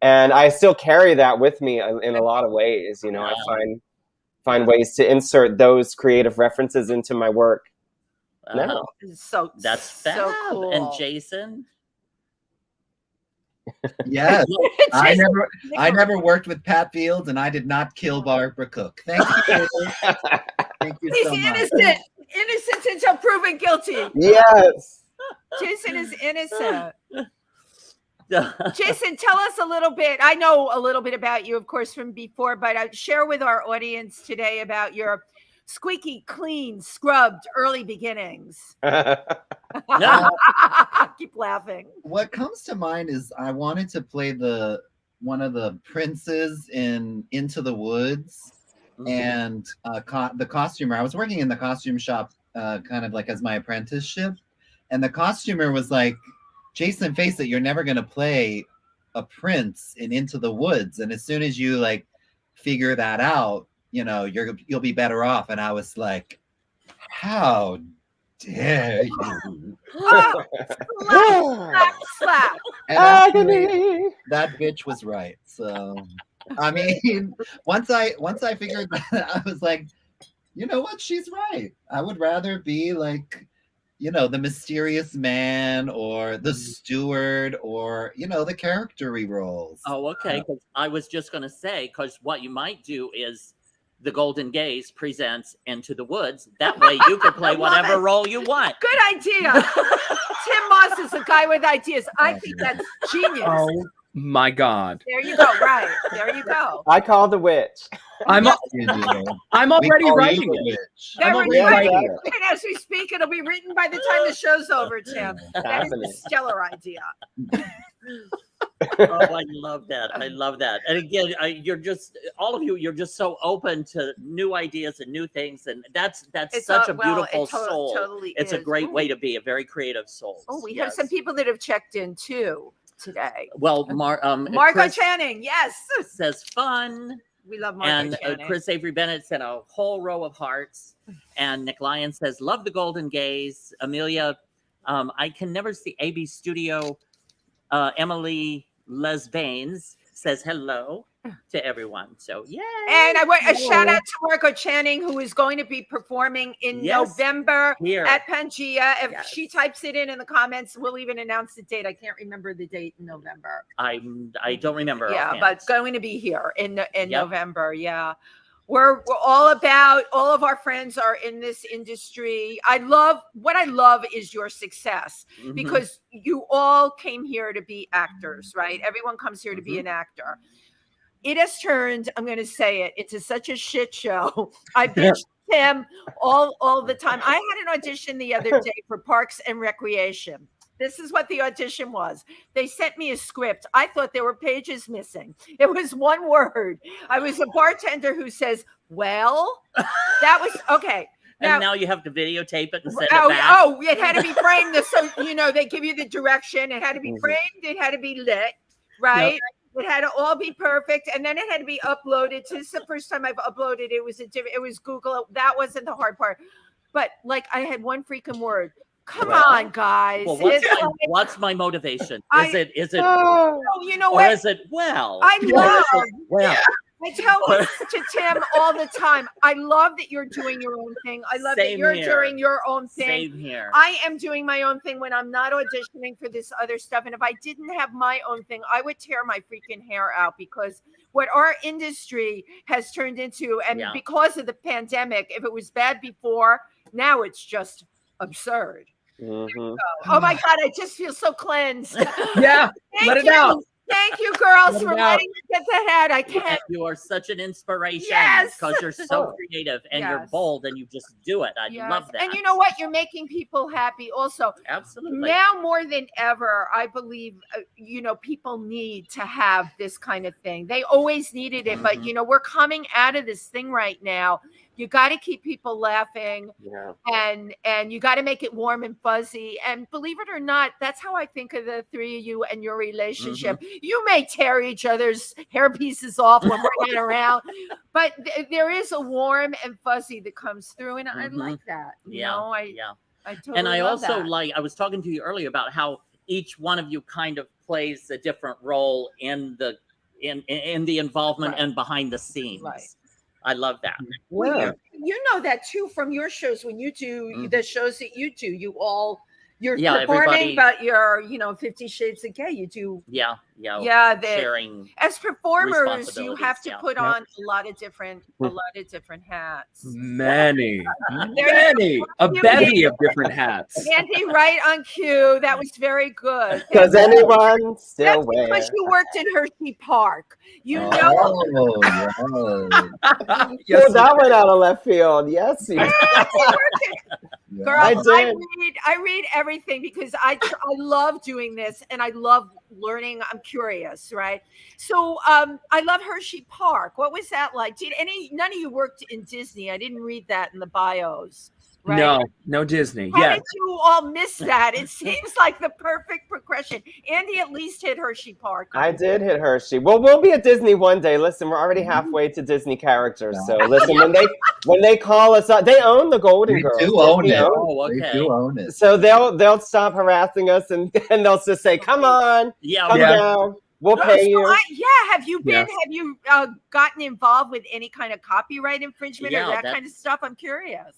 and I still carry that with me in a lot of ways. You know, I find ways to insert those creative references into my work. No. So that's fab. So cool. And Jason? Yes, I never worked with Pat Fields, and I did not kill Barbara Cook. Thank you. Thank you so much. Innocent until proven guilty. Yes. Jason is innocent. Jason, tell us a little bit. I know a little bit about you, of course, from before, but share with our audience today about your squeaky clean, scrubbed early beginnings. Keep laughing. What comes to mind is I wanted to play one of the princes in Into the Woods. and the costumer. I was working in the costume shop, kind of like as my apprenticeship, and the costumer was like, "Jason, face it, you're never gonna play a prince in Into the Woods, and as soon as you like figure that out, you know, you'll be better off." And I was like, "How dare you!" Slap. And actually, that bitch was right. So, I mean, once I figured that, I was like, you know what? She's right. I would rather be like, you know, the mysterious man or the steward or, you know, the character-y roles. Oh, okay. 'Cause I was just going to say, because what you might do is the Golden Gaze presents Into the Woods. That way you can play whatever role you want. Good idea. Tim Moss is a guy with ideas. I think that's genius. Oh my God. There you go. Right. There you go. I call the witch. I'm already writing it. I'm already writing it. And as we speak, it'll be written by the time the show's over, Tim. That is a stellar idea. Oh, I love that. I love that. And again, you're just, all of you, you're just so open to new ideas and new things. And that's such a beautiful soul. Totally it's a great way to be, a very creative soul. Oh, we have some people that have checked in too today. Well, Margot Chris Channing, yes. says fun. We love Margot Channing. And Chris Avery Bennett sent a whole row of hearts. And Nick Lyon says, love the Golden Gaze. Amelia, I can never see AB Studio. Emily Lesbanes says hello to everyone. So, yay. And I want a shout out to Margot Channing, who is going to be performing in November at PANGEA. If she types it in the comments, we'll even announce the date. I can't remember the date in November. I don't remember. Yeah, but going to be here in November. Yeah. We're all about, all of our friends are in this industry. What I love is your success, because you all came here to be actors, right? Everyone comes here to be an actor. It has turned, I'm going to say it, it's such a shit show. I bitched him all the time. I had an audition the other day for Parks and Recreation. This is what the audition was. They sent me a script. I thought there were pages missing. It was one word. I was a bartender who says, well, that was okay. And now you have to videotape it and send it back. Oh, it had to be framed. So, you know, they give you the direction. It had to be framed. It had to be lit, right? Yep. It had to all be perfect. And then it had to be uploaded. This is the first time I've uploaded. It was Google. That wasn't the hard part. But like, I had one freaking word. Come on, guys. Well, what's my motivation? Is it you know or what? Is it well? I love well. I tell this to Tim all the time. I love that you're doing your own thing. I love that you're doing your own thing. Same here. I am doing my own thing when I'm not auditioning for this other stuff. And if I didn't have my own thing, I would tear my freaking hair out, because what our industry has turned into, and because of the pandemic, if it was bad before, now it's just absurd. Oh my God, I just feel so cleansed. Yeah, let it out. Thank you, girls, for letting me get that out. I can't. You are such an inspiration. Yes. Because you're so creative and you're bold and you just do it. I love that. And you know what? You're making people happy also. Absolutely. Now more than ever, I believe, you know, people need to have this kind of thing. They always needed it, but, you know, we're coming out of this thing right now. You got to keep people laughing, and you got to make it warm and fuzzy. And believe it or not, that's how I think of the three of you and your relationship. You may tear each other's hair pieces off when we're not around, but there is a warm and fuzzy that comes through, and I like that. You know, I totally and I love also that. like, I was talking to you earlier about how each one of you kind of plays a different role in the involvement and behind the scenes. Right. I love that. Well, you know that too from your shows. When you do the shows that you do, you're performing, but you're, you know, 50 Shades of Gay. You do. Sharing as performers, you have to put on a lot of different hats. Many, a bevy of different hats. Andy, right on cue. That was very good. Does anyone still wear? Because you worked in Hershey Park. You know. Yes, that went out of left field. Yes, Girl, I read everything because I love doing this and I love learning. I'm curious, right? So I love Hershey Park. What was that like? None of you worked in Disney? I didn't read that in the bios. Right? No Disney. How did you all miss that? It seems like the perfect progression. Andy at least hit Hershey Park. I did hit Hershey. Well, we'll be at Disney one day. Listen, we're already halfway to Disney characters. So listen, when they call us up, they own the Golden Girls. They do own it. Okay. They do own it. So they'll stop harassing us and they'll just say, "Come on, come down. We'll pay you." Have you been? Have you gotten involved with any kind of copyright infringement or that kind of stuff? I'm curious.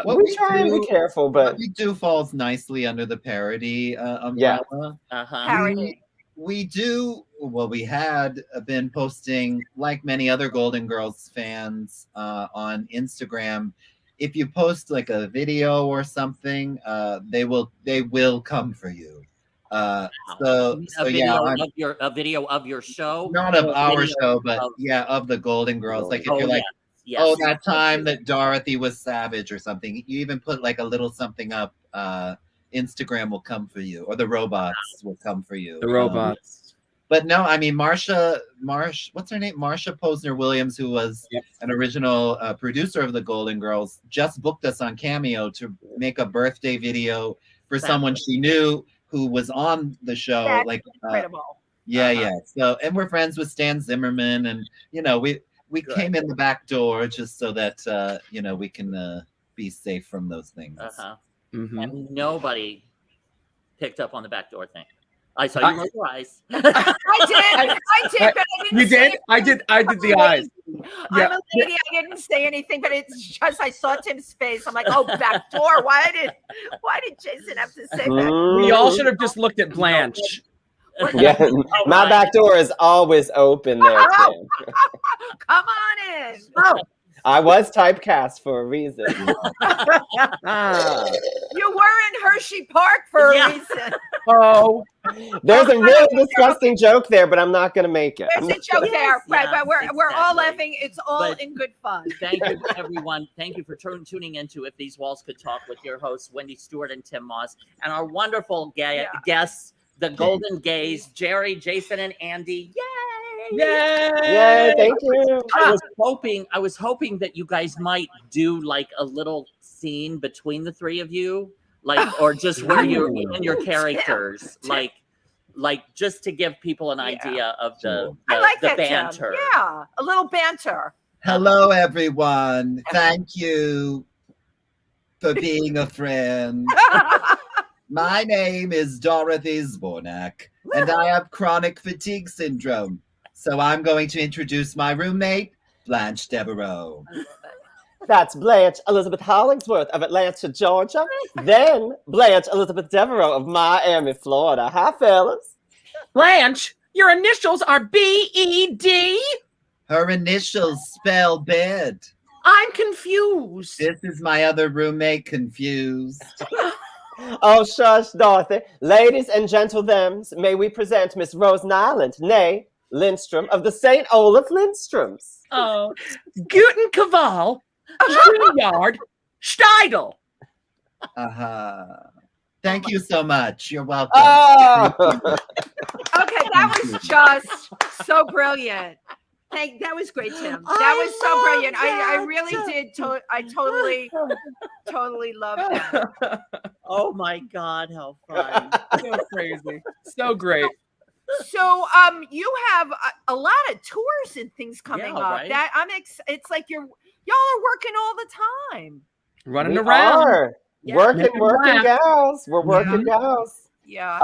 We try and be careful, but what we do falls nicely under the parody umbrella. Parody. We do. Well, we had been posting, like many other Golden Girls fans, on Instagram. If you post like a video or something, they will come for you. A video of your show, not of our show, but of the Golden Girls. Like if you're like, that time that Dorothy was savage or something, you even put like a little something up, Instagram will come for you, or the robots will come for you. The robots. But no, I mean, what's her name? Marsha Posner Williams, who was an original producer of the Golden Girls, just booked us on Cameo to make a birthday video for someone she knew who was on the show. That's like incredible. So, and we're friends with Stan Zimmerman, and we came in the back door just so that we can be safe from those things. And nobody picked up on the back door thing. I saw you roll your eyes. I did, but I didn't. You did? I did the eyes. I'm a lady. I didn't say anything, but it's just I saw Tim's face. I'm like, oh, back door. Why did Jason have to say that? We all should have just looked at Blanche. My back door is always open there, Tim. Come on in. I was typecast for a reason. You were in Hershey Park for a reason. Oh, there's a really disgusting joke there, but I'm not going to make it. There's a joke there, right? But we're all laughing. It's all in good fun. Thank you, everyone. Thank you for tuning into If These Walls Could Talk with your hosts, Wendy Stuart and Tym Moss, and our wonderful guests, the Golden Gays, Gerry, Jason, and Andy. Yay! Yay! Thank you. I was hoping that you guys might do like a little scene between the three of you, or just where you're in your characters, like just to give people an idea of the banter. Tim. Yeah, a little banter. Hello, everyone. Thank you for being a friend. My name is Dorothy Zbornak, and I have chronic fatigue syndrome. So I'm going to introduce my roommate, Blanche Devereaux. That's Blanche Elizabeth Hollingsworth of Atlanta, Georgia. Then Blanche Elizabeth Devereaux of Miami, Florida. Hi, fellas. Blanche, your initials are B-E-D? Her initials spell bed. I'm confused. This is my other roommate, Confused. Oh, shush, Dorothy. Ladies and gentlethems, may we present Miss Rose Nylund, nay, Lindstrom of the St. Olaf Lindstroms. Oh, Guten Kaval, Streamyard, Steidel. Thank you so much. You're welcome. Oh. Okay, that was just so brilliant. That was great, Tim. That was so brilliant. I really did. I totally loved that. Oh my God, how fun! So crazy, so great. So, you have a lot of tours and things coming up. Right? That it's like y'all are working all the time, running around, working gals. We're working gals. Yeah.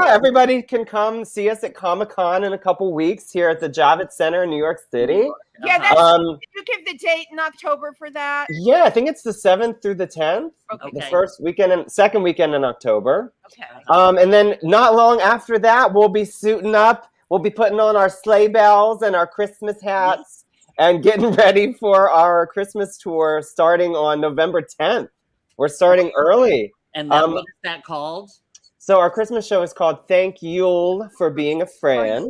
Everybody can come see us at Comic-Con in a couple weeks here at the Javits Center in New York City. Yeah, did you give the date in October for that? Yeah, I think it's the 7th through the 10th. Okay. The second weekend in October. Okay. And then not long after that, we'll be suiting up. We'll be putting on our sleigh bells and our Christmas hats and getting ready for our Christmas tour starting on November 10th. We're starting early. And then what is that called? So our Christmas show is called Thank Yule for Being a Friend.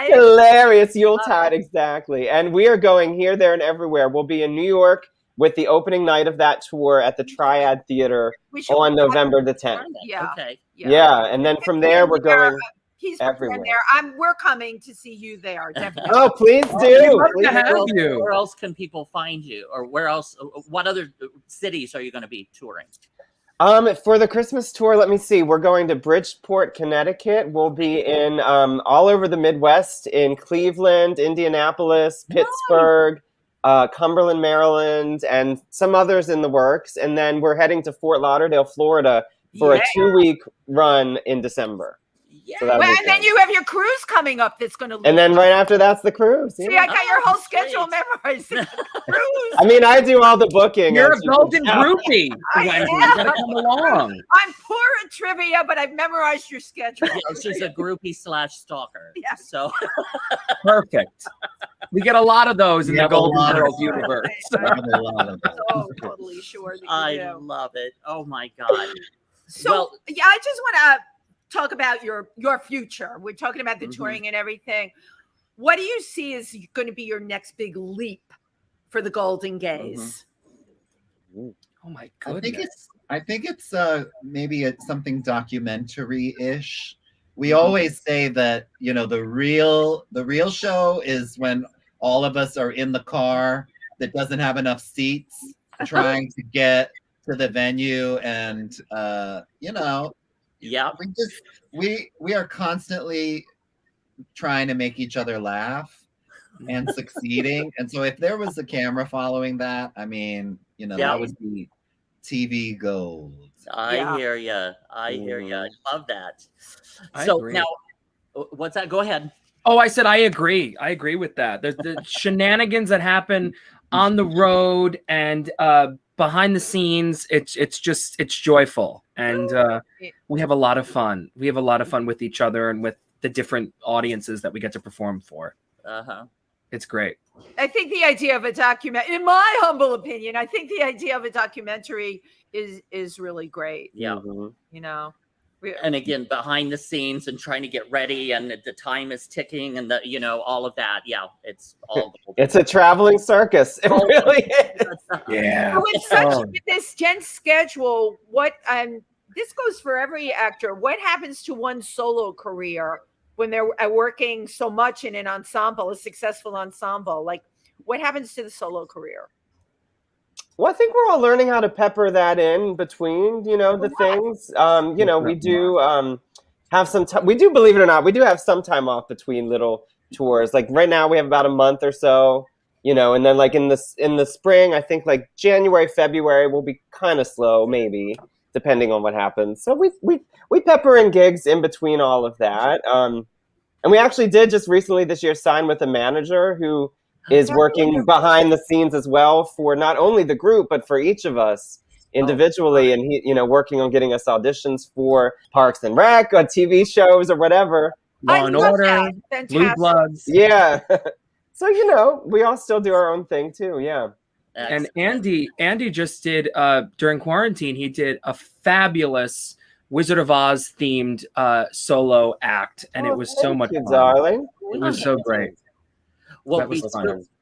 Hilarious Yuletide, exactly. And we are going here, there, and everywhere. We'll be in New York with the opening night of that tour at the Triad Theater on November the 10th. Yeah. Okay. Yeah. And then from there, we're going everywhere. We're coming to see you there, definitely. Oh, please do. We'd love to have you. Where else can people find you? Or where else, what other cities are you going to be touring? For the Christmas tour, let me see. We're going to Bridgeport, Connecticut. We'll be in all over the Midwest, in Cleveland, Indianapolis, Pittsburgh, Cumberland, Maryland, and some others in the works. And then we're heading to Fort Lauderdale, Florida for a 2-week run in December. Yeah. So and then you have your cruise coming up that's going to leave. And then right after that's the cruise. See, I got your whole schedule memorized. Cruise. I mean, I do all the booking. You're a golden groupie, Wendy. You gotta come along. I'm poor at trivia, but I've memorized your schedule. Yeah, she's a groupie / stalker. Yeah. So perfect. We get a lot of those in the Golden Girls universe. So totally sure. I love it. Oh my God. So yeah, I just want to talk about your future. We're talking about the touring and everything. What do you see is going to be your next big leap for the Golden Gaze? Oh my goodness. I think it's maybe something documentary-ish. We always say that, you know, the real show is when all of us are in the car that doesn't have enough seats trying to get to the venue, and you know, we are constantly trying to make each other laugh and succeeding. And so if there was a camera following that, I mean, you know, that would be TV gold. I hear you. I hear you. I love that. So now, what's that? Go ahead. Oh, I said I agree. I agree with that. There's the shenanigans that happen on the road and behind the scenes. It's joyful, and we have a lot of fun. We have a lot of fun with each other and with the different audiences that we get to perform for. It's great. I think the idea of a documentary, in my humble opinion, I think the idea of a documentary is really great. Yeah. You know. And again, behind the scenes and trying to get ready, and the time is ticking, and you know, all of that. Yeah, it's all. It's a traveling circus. It really is. Yeah. So with such this dense schedule, this goes for every actor. What happens to one's solo career when they're working so much in an ensemble, a successful ensemble? Like, what happens to the solo career? Well, I think we're all learning how to pepper that in between, you know, the things. You know, we do have some time. We do, believe it or not, we do have some time off between little tours. Like right now, we have about a month or so, you know, and then like in the spring, I think like January, February will be kind of slow, maybe depending on what happens. So we pepper in gigs in between all of that. And we actually did just recently this year sign with a manager who is working behind the scenes as well for not only the group, but for each of us individually. And he, you know, working on getting us auditions for Parks and Rec or TV shows or whatever. Law and Order, Blue Bloods. Yeah. So, you know, we all still do our own thing too. Yeah. And Andy just did, during quarantine, he did a fabulous Wizard of Oz themed solo act. And it was so much fun. Darling. It was so great. Well,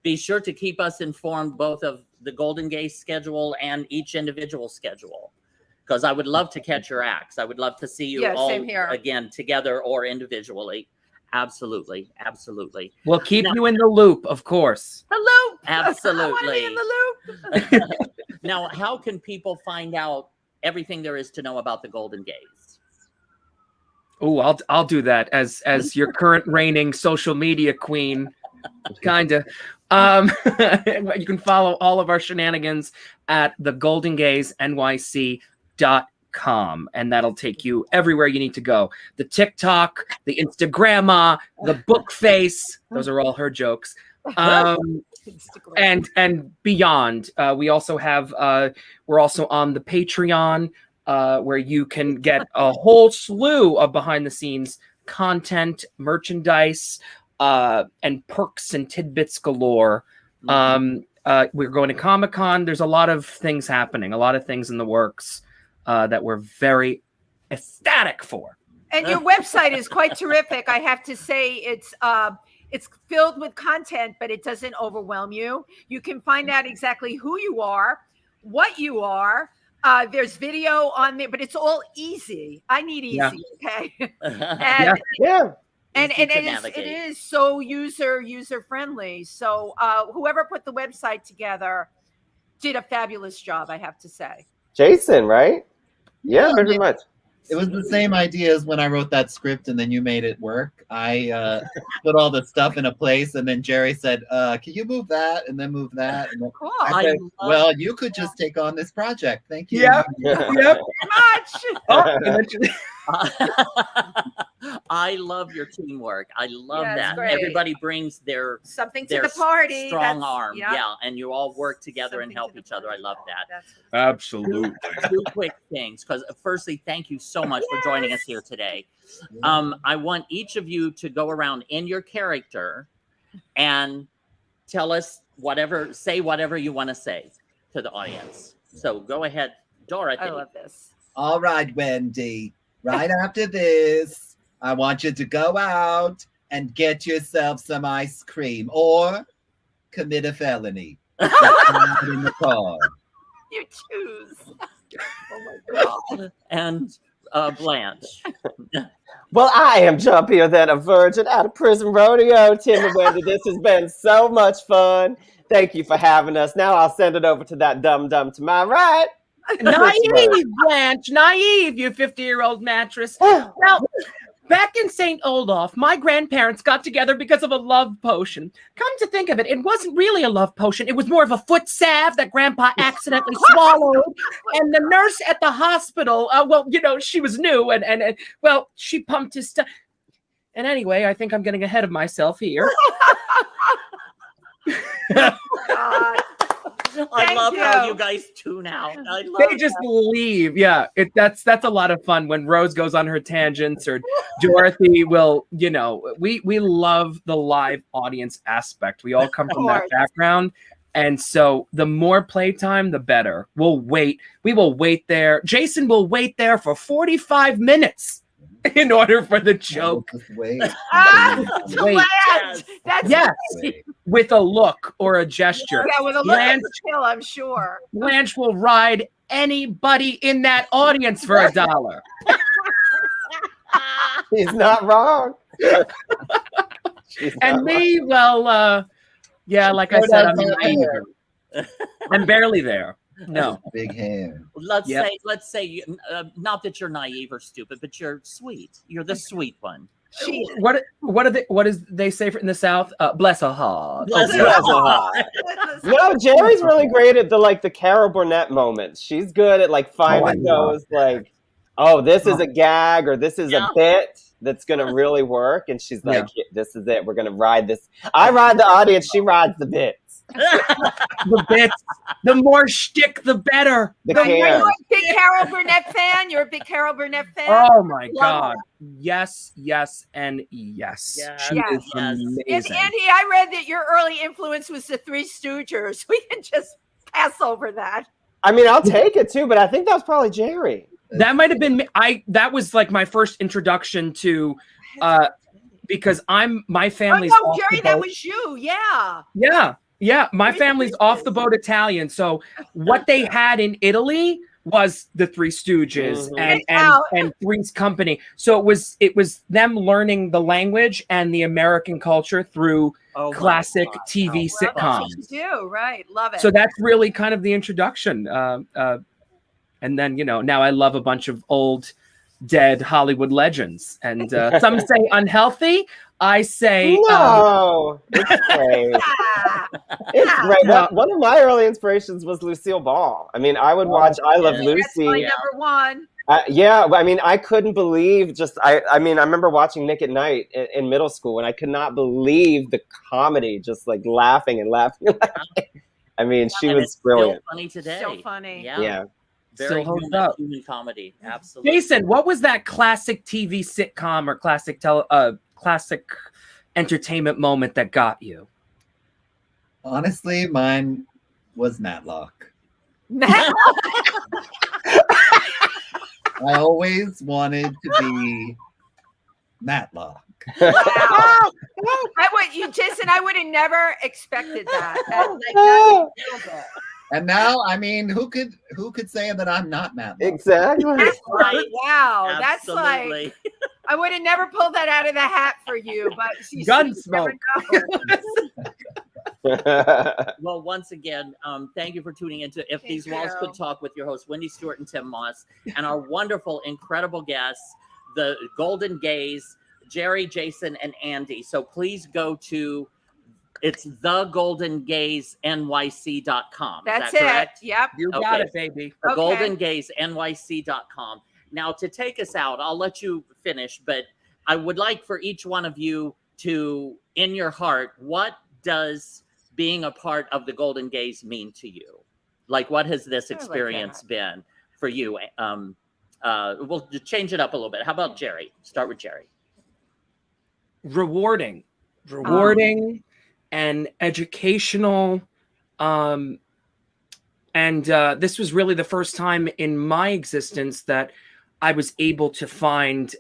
be sure to keep us informed both of the Golden Gaze schedule and each individual schedule, because I would love to catch your acts. I would love to see you all again together or individually. Absolutely, absolutely. We'll keep you in the loop, of course. The loop. Absolutely. I want to be in the loop. Now, how can people find out everything there is to know about the Golden Gaze? Oh, I'll do that as your current reigning social media queen. Kinda. You can follow all of our shenanigans at thegoldengazenyc.com, and that'll take you everywhere you need to go. The TikTok, the Instagramma, the book face. Those are all her jokes. And beyond. We also have we're also on the Patreon, where you can get a whole slew of behind the scenes content, merchandise, and perks and tidbits galore. We're going to Comic-Con. There's a lot of things happening, a lot of things in the works that we're very ecstatic for. And your website is quite terrific. I have to say, it's filled with content, but it doesn't overwhelm you. You can find out exactly who you are, what you are. There's video on there, but it's all easy. I need easy, okay? And it is so user friendly. So whoever put the website together did a fabulous job, I have to say. Jason, right? Yeah, very much. It was the same idea as when I wrote that script and then you made it work. I put all the stuff in a place and then Gerry said, can you move that and then move that? And then cool. I said, well, you could just take on this project. Thank you. Yep. Yep. Much. I love your teamwork. I love that. Everybody brings their something to the party. Strong arm. Yeah. And you all work together and help each other. I love that. Absolutely. Two quick things. Because firstly, thank you so much for joining us here today. I want each of you to go around in your character and tell us say whatever you want to say to the audience. So go ahead, Dorothy. I love this. All right, Wendy. Right after this, I want you to go out and get yourself some ice cream or commit a felony. In the car. You choose. Oh my God. And Blanche. Well, I am jumpier than a virgin out of prison rodeo. Tim and Wendy, this has been so much fun. Thank you for having us. Now I'll send it over to that dum-dum to my right. Naive, Blanche, naive, you 50-year-old mattress. Now, back in St. Olaf, my grandparents got together because of a love potion. Come to think of it, it wasn't really a love potion. It was more of a foot salve that Grandpa accidentally swallowed. And the nurse at the hospital, she was new, and she pumped his stuff. And anyway, I think I'm getting ahead of myself here. I love how you guys tune out. They just leave. Yeah, that's a lot of fun when Rose goes on her tangents or Dorothy will, we love the live audience aspect. We all come from that background. And so the more playtime, the better. We will wait there. Jason will wait there for 45 minutes in order for the joke. Wait. That's with a look or a gesture. Yeah, with a look and skill, I'm sure. Blanche will ride anybody in that audience for $1. He's not wrong. And me, like I said, I'm naive. I'm barely there. No. Big hair. Let's say, not that you're naive or stupid, but you're sweet. You're the sweet one. What does they say in the South? Bless her heart. Bless her heart. No, Gerry's really great at the Carol Burnett moments. She's good at finding those this is a gag or this is a bit that's gonna really work. And she's like, this is it. We're gonna ride this. I ride the audience. She rides the bits. The bits. The more shtick, the better. Are you a big Carol Burnett fan? You're a big Carol Burnett fan? Oh my God. Yes, and yes. She is amazing. And Andy, I read that your early influence was the Three Stooges. We can just pass over that. I mean, I'll take it too, but I think that was probably Gerry. That might have been that was my first introduction to because my family's off Gerry, the boat. that was you. Yeah, my family's off the boat Italian. So what they had in Italy was the Three Stooges and Three's Company. So it was them learning the language and the American culture through classic TV sitcoms. You right, love it. So that's really kind of the introduction. And then now I love a bunch of old, dead Hollywood legends. And some say unhealthy. I say no. It's great. It's great. One of my early inspirations was Lucille Ball. I mean, I would watch I Love Lucy. That's my number one. I mean, I couldn't believe I remember watching Nick at Night in middle school, and I could not believe the comedy, just laughing and laughing. I mean, she was brilliant. Still funny today. So funny. Yeah. Very human comedy. Absolutely. Jason, what was that classic TV sitcom or classic entertainment moment that got you? Honestly, mine was Matlock. Matlock. I always wanted to be Matlock. Wow. Jason, I would have never expected that. And now, I mean, who could say that I'm not Matt? Exactly. That's right. Wow. Absolutely. That's like, I would have never pulled that out of the hat for you, but Gunsmoke. Well, once again, thank you for tuning into If These Walls Could Talk with your hosts, Wendy Stuart and Tym Moss, and our wonderful, incredible guests, the Golden Gays, Gerry, Jason, and Andy. So please go to, it's thegoldengaysnyc.com. That's it. Correct? Yep. You got it, baby. Goldengaysnyc.com. Now, to take us out, I'll let you finish, but I would like for each one of you to, in your heart, what does being a part of the Golden Gays mean to you? Like, what has this experience been for you? We'll change it up a little bit. How about Gerry? Start with Gerry. Rewarding and educational. And this was really the first time in my existence that I was able to find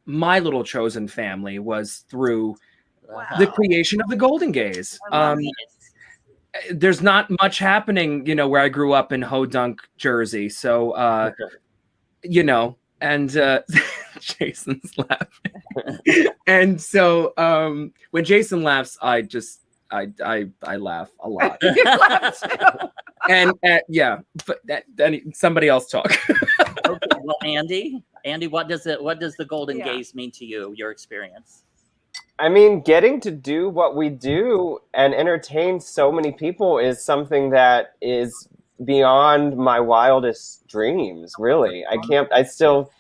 my little chosen family was through the creation of the Golden Gays. There's not much happening, where I grew up in Hodunk, Jersey. So, and Jason's laughing. And so when Jason laughs, I laugh a lot. You laugh too. And but somebody else talk. Okay, well, Andy, what does the Golden Gays mean to you? Your experience? I mean, getting to do what we do and entertain so many people is something that is beyond my wildest dreams. Really, I still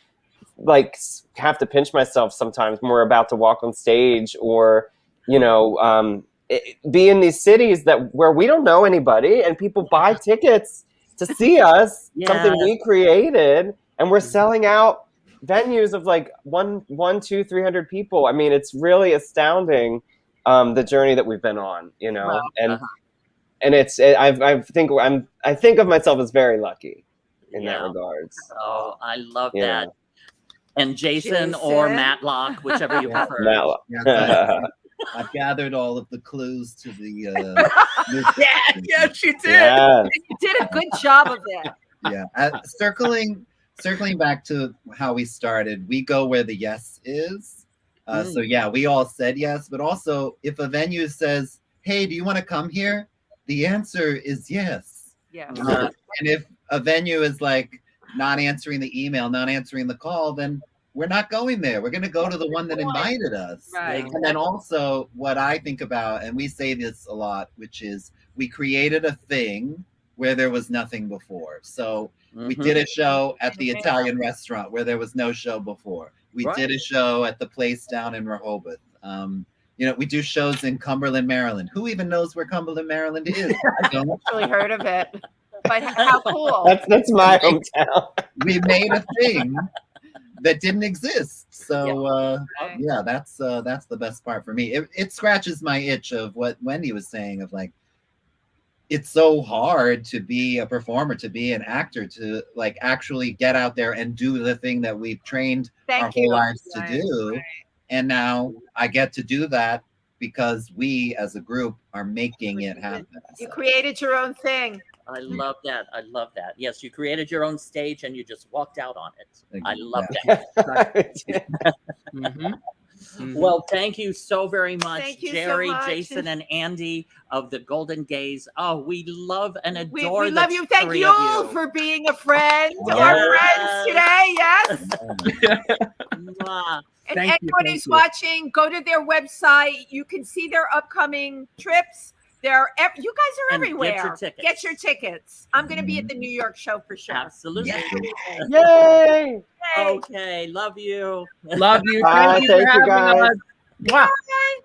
have to pinch myself sometimes when we're about to walk on stage or, be in these cities where we don't know anybody and people buy tickets to see us, something we created, and we're selling out venues of 300 people. I mean, it's really astounding, the journey that we've been on, Wow. and it's, I think of myself as very lucky in that regards. Oh, I love that. And Jason or Matlock, whichever you prefer. Matlock. I've gathered all of the clues to the. She did. Yes. You did a good job of it. Yeah, circling back to how we started, we go where the yes is. So we all said yes, but also if a venue says, "Hey, do you want to come here?" the answer is yes. Yeah. And if a venue is not answering the email, not answering the call, then we're not going there. We're going to go to the one that invited us. Right. And then also what I think about, and we say this a lot, which is we created a thing where there was nothing before. So we did a show at the Italian restaurant where there was no show before. We did a show at the place down in Rehoboth. We do shows in Cumberland, Maryland. Who even knows where Cumberland, Maryland is? I don't actually heard of it. But how cool. That's my hometown. We made a thing that didn't exist. So that's the best part for me. It scratches my itch of what Wendy was saying of it's so hard to be a performer, to be an actor, to actually get out there and do the thing that we've trained our whole lives to do. And now I get to do that because we as a group are making it happen. You created your own thing. I love that. Yes, you created your own stage and you just walked out on it. I love that. Well, thank you so very much, Gerry, Jason, and Andy of the Golden Gays. Oh, we love and adore we love you. Thank you for being a friend to our friends today. Yes. And anyone who's watching, go to their website. You can see their upcoming trips. You guys are everywhere. Get your tickets. I'm going to be at the New York show for sure. Absolutely. Yay! Okay. Love you. Love you. Thank you, guys. Bye. Bye.